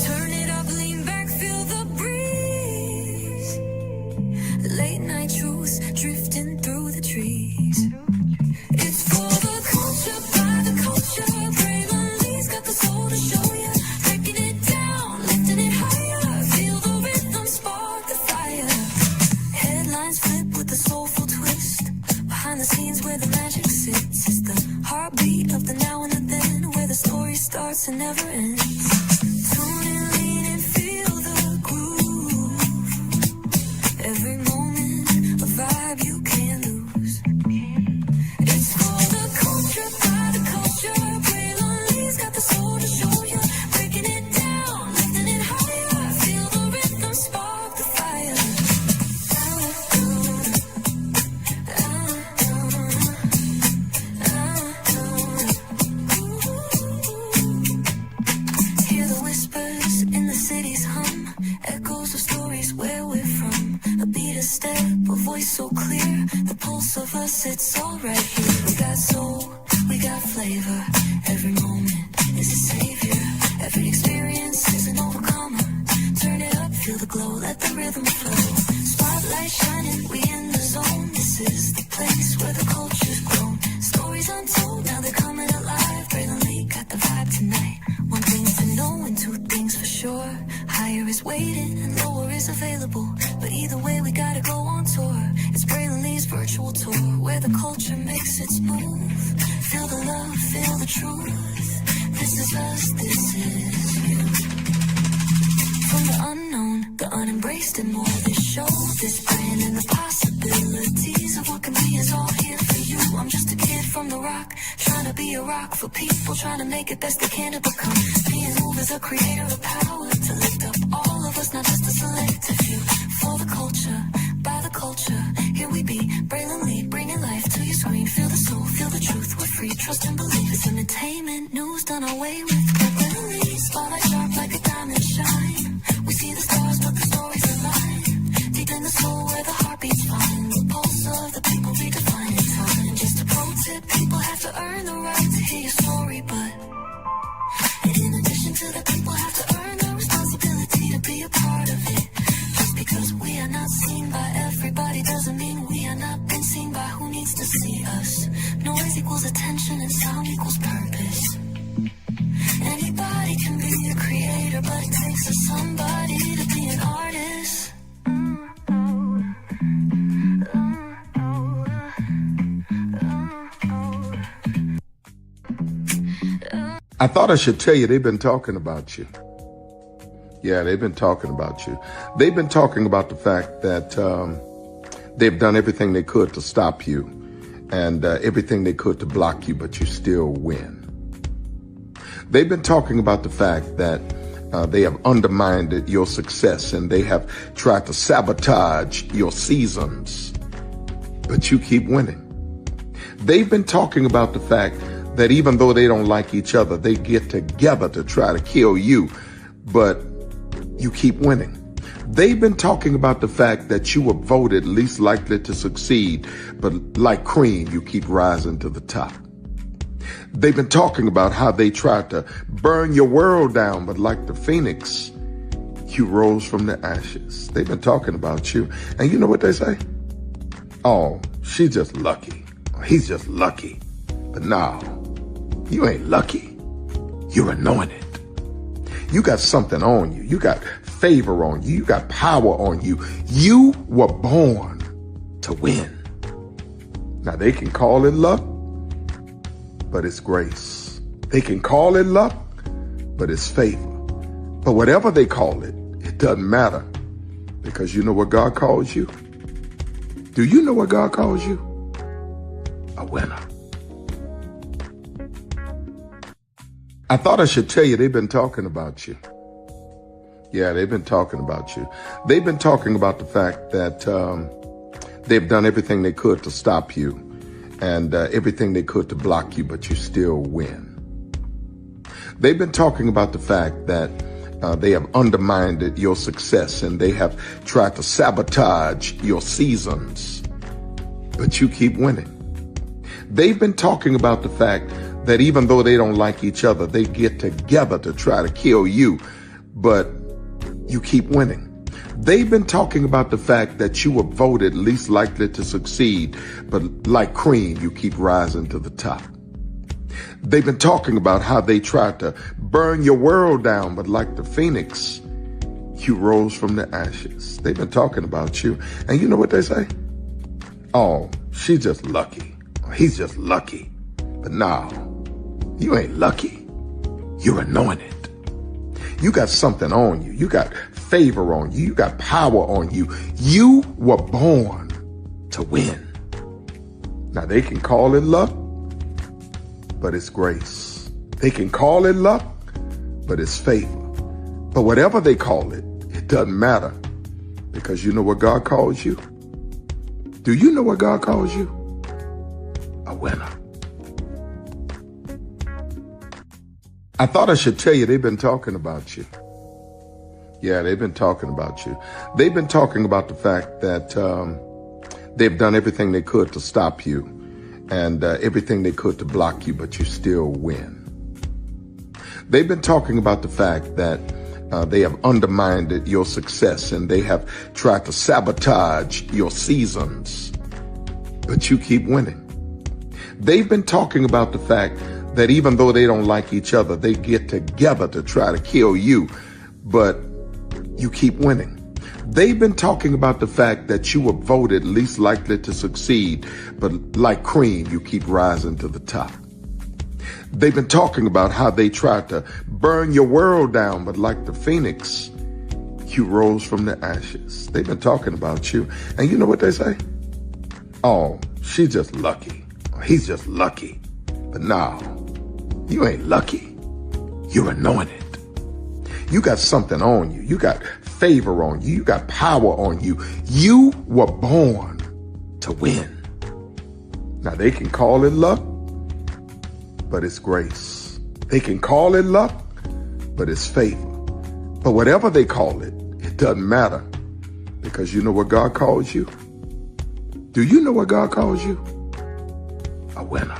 Turn it up, lean back, feel the breeze. Late night truths drifting through the trees. It's for the culture, by the culture. Pray lonely's got the soul to show you. Breaking it down, lifting it higher. Feel the rhythm, spark the fire. Headlines flip with a soulful twist. Behind the scenes where the magic sits. It's the heartbeat of the now and the then, where the story starts and never ends. Tune in, lean and feel the groove. Every moment, a vibe you can't lose. It's for the culture, by the culture. Pray lonely's got the soul to show you. Breaking it down, lifting it higher. Feel the rhythm, spark the fire. Hear the whispers in the city's hum. Echoes of stories where we're from. A beat, a step, a voice so clear. The pulse of us, it's all right here. We got soul, we got flavor. Every moment is a savior. Every experience is an overcomer. Turn it up, feel the glow, let the rhythm flow. Spotlight shining, we in the zone. This is the place where the culture's grown. Stories untold, now they're coming alive. Braylon Lee got the vibe tonight. One thing to know and two things for sure. Higher is waiting and lower is available. But either way, we gotta go on tour. It's Braylon Lee's virtual tour, where the culture makes its move. Feel the love, feel the truth. This is us, this is you. From the unknown, the unembraced and more. This show, this brand and the possibilities of what can be is all here for you. I'm just a kid from the rock, trying to be a rock for people, trying to make it best they can to become. Being moved is a creator of power to lift up all of us, not just a selective few. For the culture, by the culture, here we be. Braylon Lee, bringing life to your screen. Feel the soul, feel the truth, we're free. Trust and believe it's entertainment, news done away with. Braylon Lee, spotlight sharp like a diamond shine. We see the stars, but the stories align. Deep in the soul where the heartbeats find. The pulse of the people redefining time. Just a pro tip, people have to earn the right to hear your story, but in addition to that, people have to earn the responsibility to be a part of it. Just because we are not seen by everybody doesn't mean we are not been seen by who needs to see us. Noise equals attention and sound equals purpose. Anybody can be a creator, but it takes a somebody to be an artist. I thought I should tell you they've been talking about you. Yeah, they've been talking about you. They've been talking about the fact that they've done everything they could to stop you and everything they could to block you, but you still win. They've been talking about the fact that they have undermined your success and they have tried to sabotage your seasons, but you keep winning. They've been talking about the fact that even though they don't like each other, they get together to try to kill you, but you keep winning. They've been talking about the fact that you were voted least likely to succeed, but like cream, you keep rising to the top. They've been talking about how they tried to burn your world down, but like the phoenix, you rose from the ashes. They've been talking about you. And you know what they say? Oh, she's just lucky. He's just lucky. But no, you ain't lucky. You're anointed. You got something on you. You got favor on you. You got power on you. You were born to win. Now they can call it luck, but it's grace. They can call it luck, but it's favor. But whatever they call it, it doesn't matter, because you know what God calls you? Do you know what God calls you? A winner. I thought I should tell you they've been talking about you. Yeah, they've been talking about you. They've been talking about the fact that they've done everything they could to stop you and everything they could to block you, but you still win. They've been talking about the fact that they have undermined your success and they have tried to sabotage your seasons, but you keep winning. They've been talking about the fact that even though they don't like each other, they get together to try to kill you, but you keep winning. They've been talking about the fact that you were voted least likely to succeed, but like cream, you keep rising to the top. They've been talking about how they tried to burn your world down, but like the phoenix, you rose from the ashes. They've been talking about you. And you know what they say? Oh, she's just lucky. He's just lucky. But no, you ain't lucky. You're anointed. You got something on you. You got favor on you. You got power on you. You were born to win. Now they can call it luck, but it's grace. They can call it luck, but it's favor. But whatever they call it, it doesn't matter, because you know what God calls you? Do you know what God calls you? A winner. I thought I should tell you they've been talking about you. Yeah, they've been talking about you. They've been talking about the fact that they've done everything they could to stop you and everything they could to block you, but you still win. They've been talking about the fact that they have undermined your success and they have tried to sabotage your seasons, but you keep winning. They've been talking about the fact that even though they don't like each other, they get together to try to kill you, but you keep winning. They've been talking about the fact that you were voted least likely to succeed, but like cream, you keep rising to the top. They've been talking about how they tried to burn your world down, but like the phoenix, you rose from the ashes. They've been talking about you. And you know what they say? Oh, she's just lucky. He's just lucky. But no, you ain't lucky. You're anointed. You got something on you. You got favor on you. You got power on you. You were born to win. Now they can call it luck, but it's grace. They can call it luck, but it's favor. But whatever they call it, it doesn't matter, because you know what God calls you? Do you know what God calls you? A winner.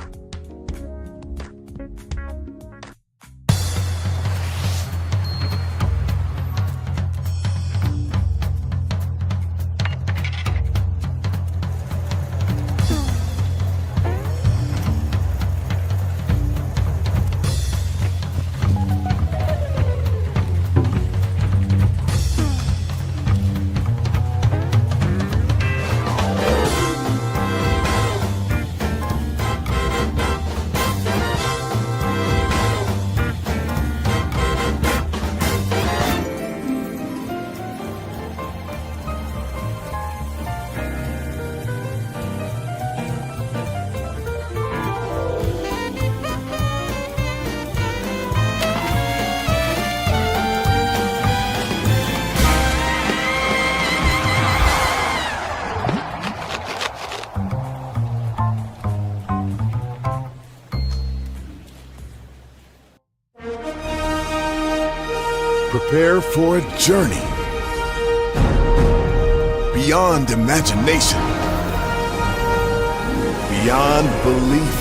Prepare for a journey beyond imagination, beyond belief,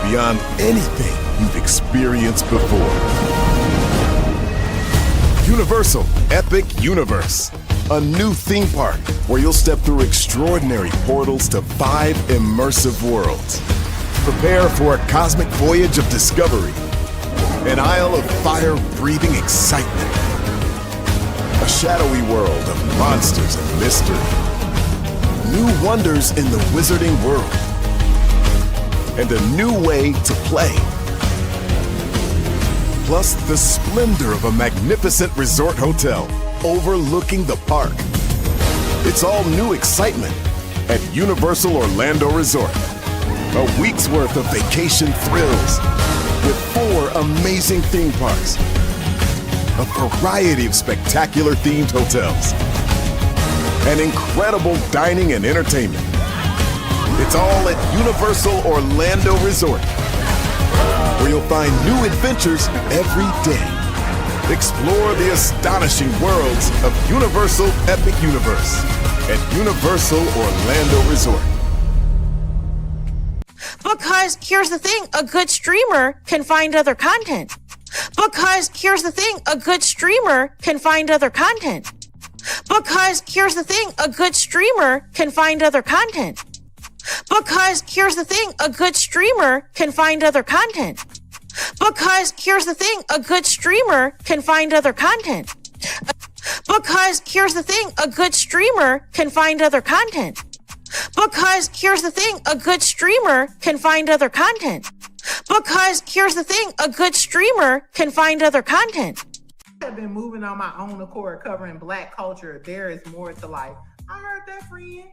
beyond anything you've experienced before. Universal Epic Universe, a new theme park where you'll step through extraordinary portals to 5 immersive worlds. Prepare for a cosmic voyage of discovery, an isle of fire-breathing excitement, a shadowy world of monsters and mystery, new wonders in the wizarding world, and a new way to play. Plus the splendor of a magnificent resort hotel overlooking the park. It's all new excitement at Universal Orlando Resort. A week's worth of vacation thrills with 4 amazing theme parks, a variety of spectacular themed hotels, and incredible dining and entertainment. It's all at Universal Orlando Resort, where you'll find new adventures every day. Explore the astonishing worlds of Universal Epic Universe at Universal Orlando Resort. Because here's the thing, a good streamer can find other content. Because here's the thing, a good streamer can find other content. Because here's the thing, a good streamer can find other content. Because here's the thing, a good streamer can find other content. Because here's the thing, a good streamer can find other content. Because here's the thing, a good streamer can find other content. Because here's the thing, a good streamer can find other content. Because here's the thing, a good streamer can find other content. I have been moving on my own accord, covering Black culture. There is more to life. I heard that, friend.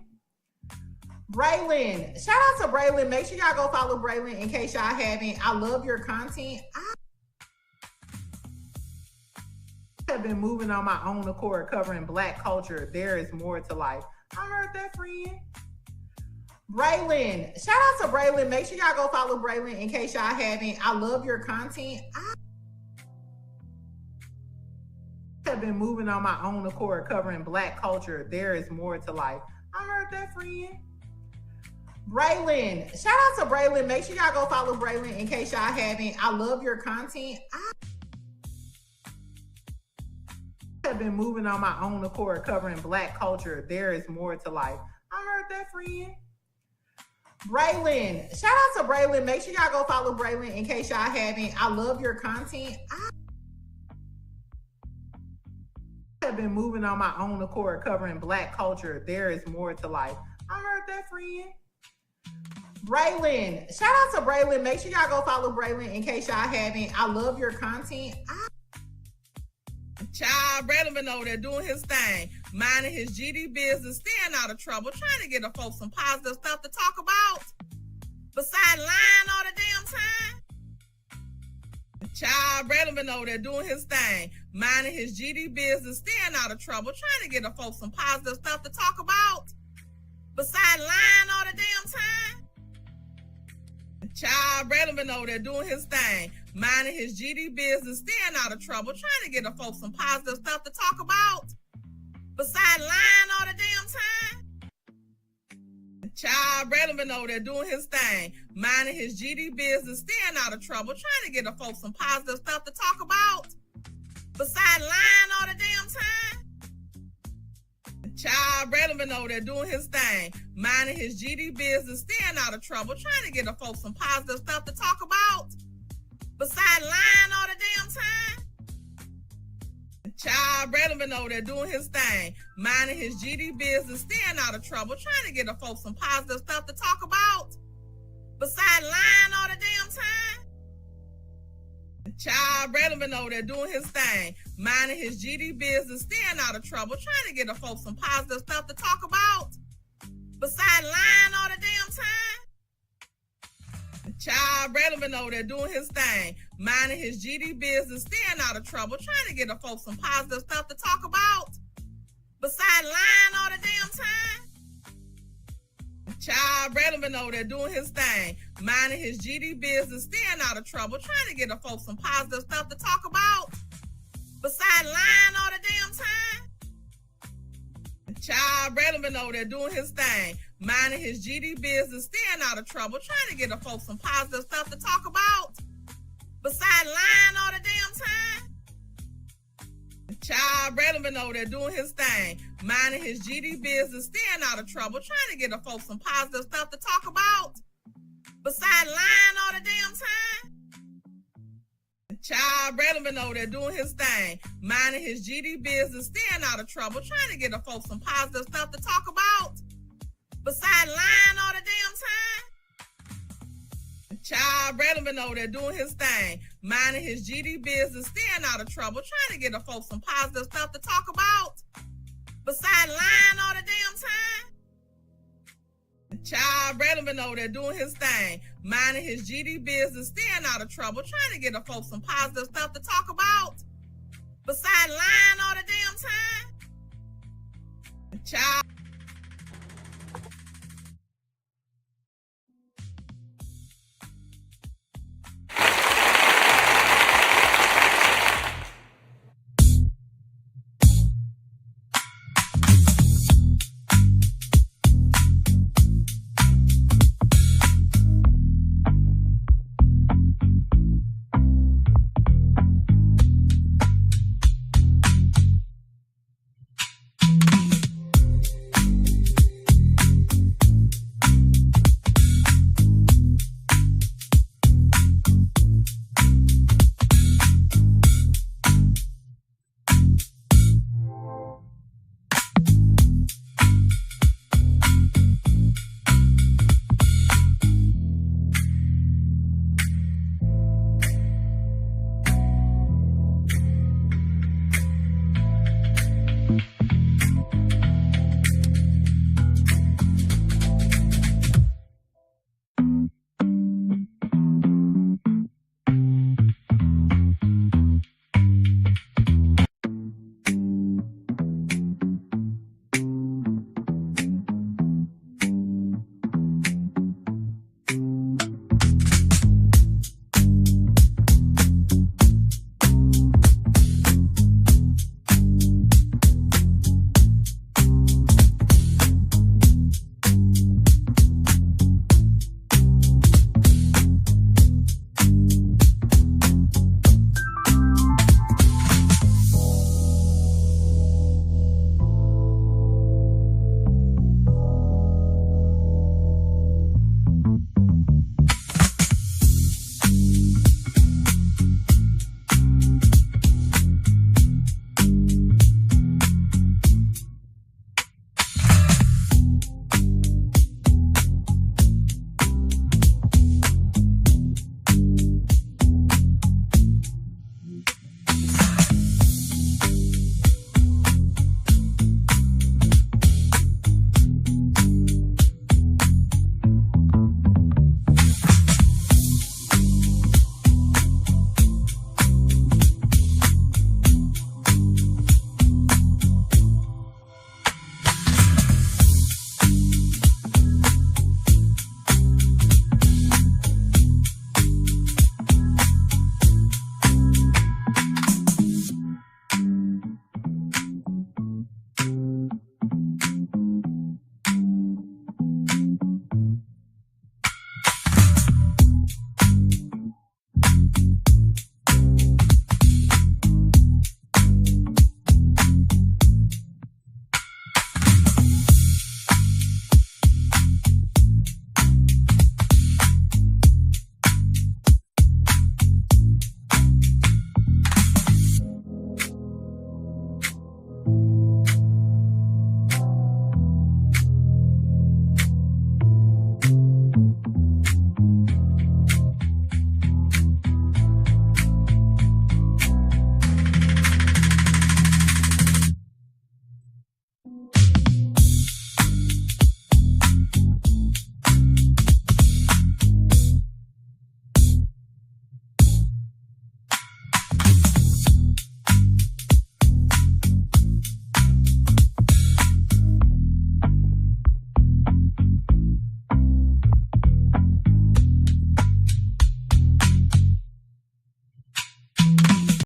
Braylon, shout out to Braylon. Make sure y'all go follow Braylon in case y'all haven't. I love your content. I have been moving on my own accord, covering Black culture. There is more to life. I heard that, friend. Braylon, shout out to Braylon. Make sure y'all go follow Braylon in case y'all haven't. I love your content. I have been moving on my own accord, covering Black culture. There is more to life. I heard that, friend. Braylon, shout out to Braylon. Make sure y'all go follow Braylon in case y'all haven't. I love your content. I have been moving on my own accord, covering Black culture. There is more to life. I heard that, friend. Braylon, shout out to Braylon. Make sure y'all go follow Braylon in case y'all haven't. I love your content. I have been moving on my own accord, covering Black culture. There is more to life. I heard that, friend. Braylon, shout out to Braylon. Make sure y'all go follow Braylon in case y'all haven't. I love your content. Child, Braylon been over there doing his thing, minding his GD business, staying out of trouble, trying to get the folks some positive stuff to talk about. Besides lying all the damn time. Child, Braylon been over there doing his thing, minding his GD business, staying out of trouble, trying to get the folks some positive stuff to talk about. Besides lying all the damn time. Child, Braylon been over there doing his thing, minding his GD business, staying out of trouble, trying to get the folks some positive stuff to talk about. Besides lying all the damn time. Child, Braylon been over there doing his thing, minding his GD business, staying out of trouble, trying to get the folks some positive stuff to talk about. Besides lying all the damn time. Child, Braylon been over there doing his thing, minding his GD business, staying out of trouble, trying to get the folks some positive stuff to talk about. Besides lying all the damn time. Child, Braylon been over there doing his thing, minding his GD business, staying out of trouble, trying to get the folks some positive stuff to talk about. Besides lying all the damn time. Child, Braylon been over there doing his thing, minding his GD business, staying out of trouble, trying to get the folks some positive stuff to talk about. Besides lying all the damn time. Child, Braylon been over there doing his thing, minding his GD business, staying out of trouble, trying to get the folks some positive stuff to talk about. Besides lying all the damn time. Child, Braylon been over there doing his thing, minding his GD business, staying out of trouble, trying to get the folks some positive stuff to talk about. Besides lying all the damn time. Child relevant over there doing his thing, minding his GD business, staying out of trouble, trying to get the folks some positive stuff to talk about. Besides lying all the damn time. Child relevant over there doing his thing, minding his GD business, staying out of trouble, trying to get the folks some positive stuff to talk about. Besides lying all the damn time. Child relevant over there doing his thing, minding his GD business, staying out of trouble, trying to get the folks some positive stuff to talk about. Besides lying all the damn time. Child relevant over there doing his thing, minding his GD business, staying out of trouble, trying to get the folks some positive stuff to talk about. Besides lying all the damn time. Child relevant over there doing his thing, minding his GD business, staying out of trouble, trying to get the folks some positive stuff to talk about. Besides lying all the damn time. Child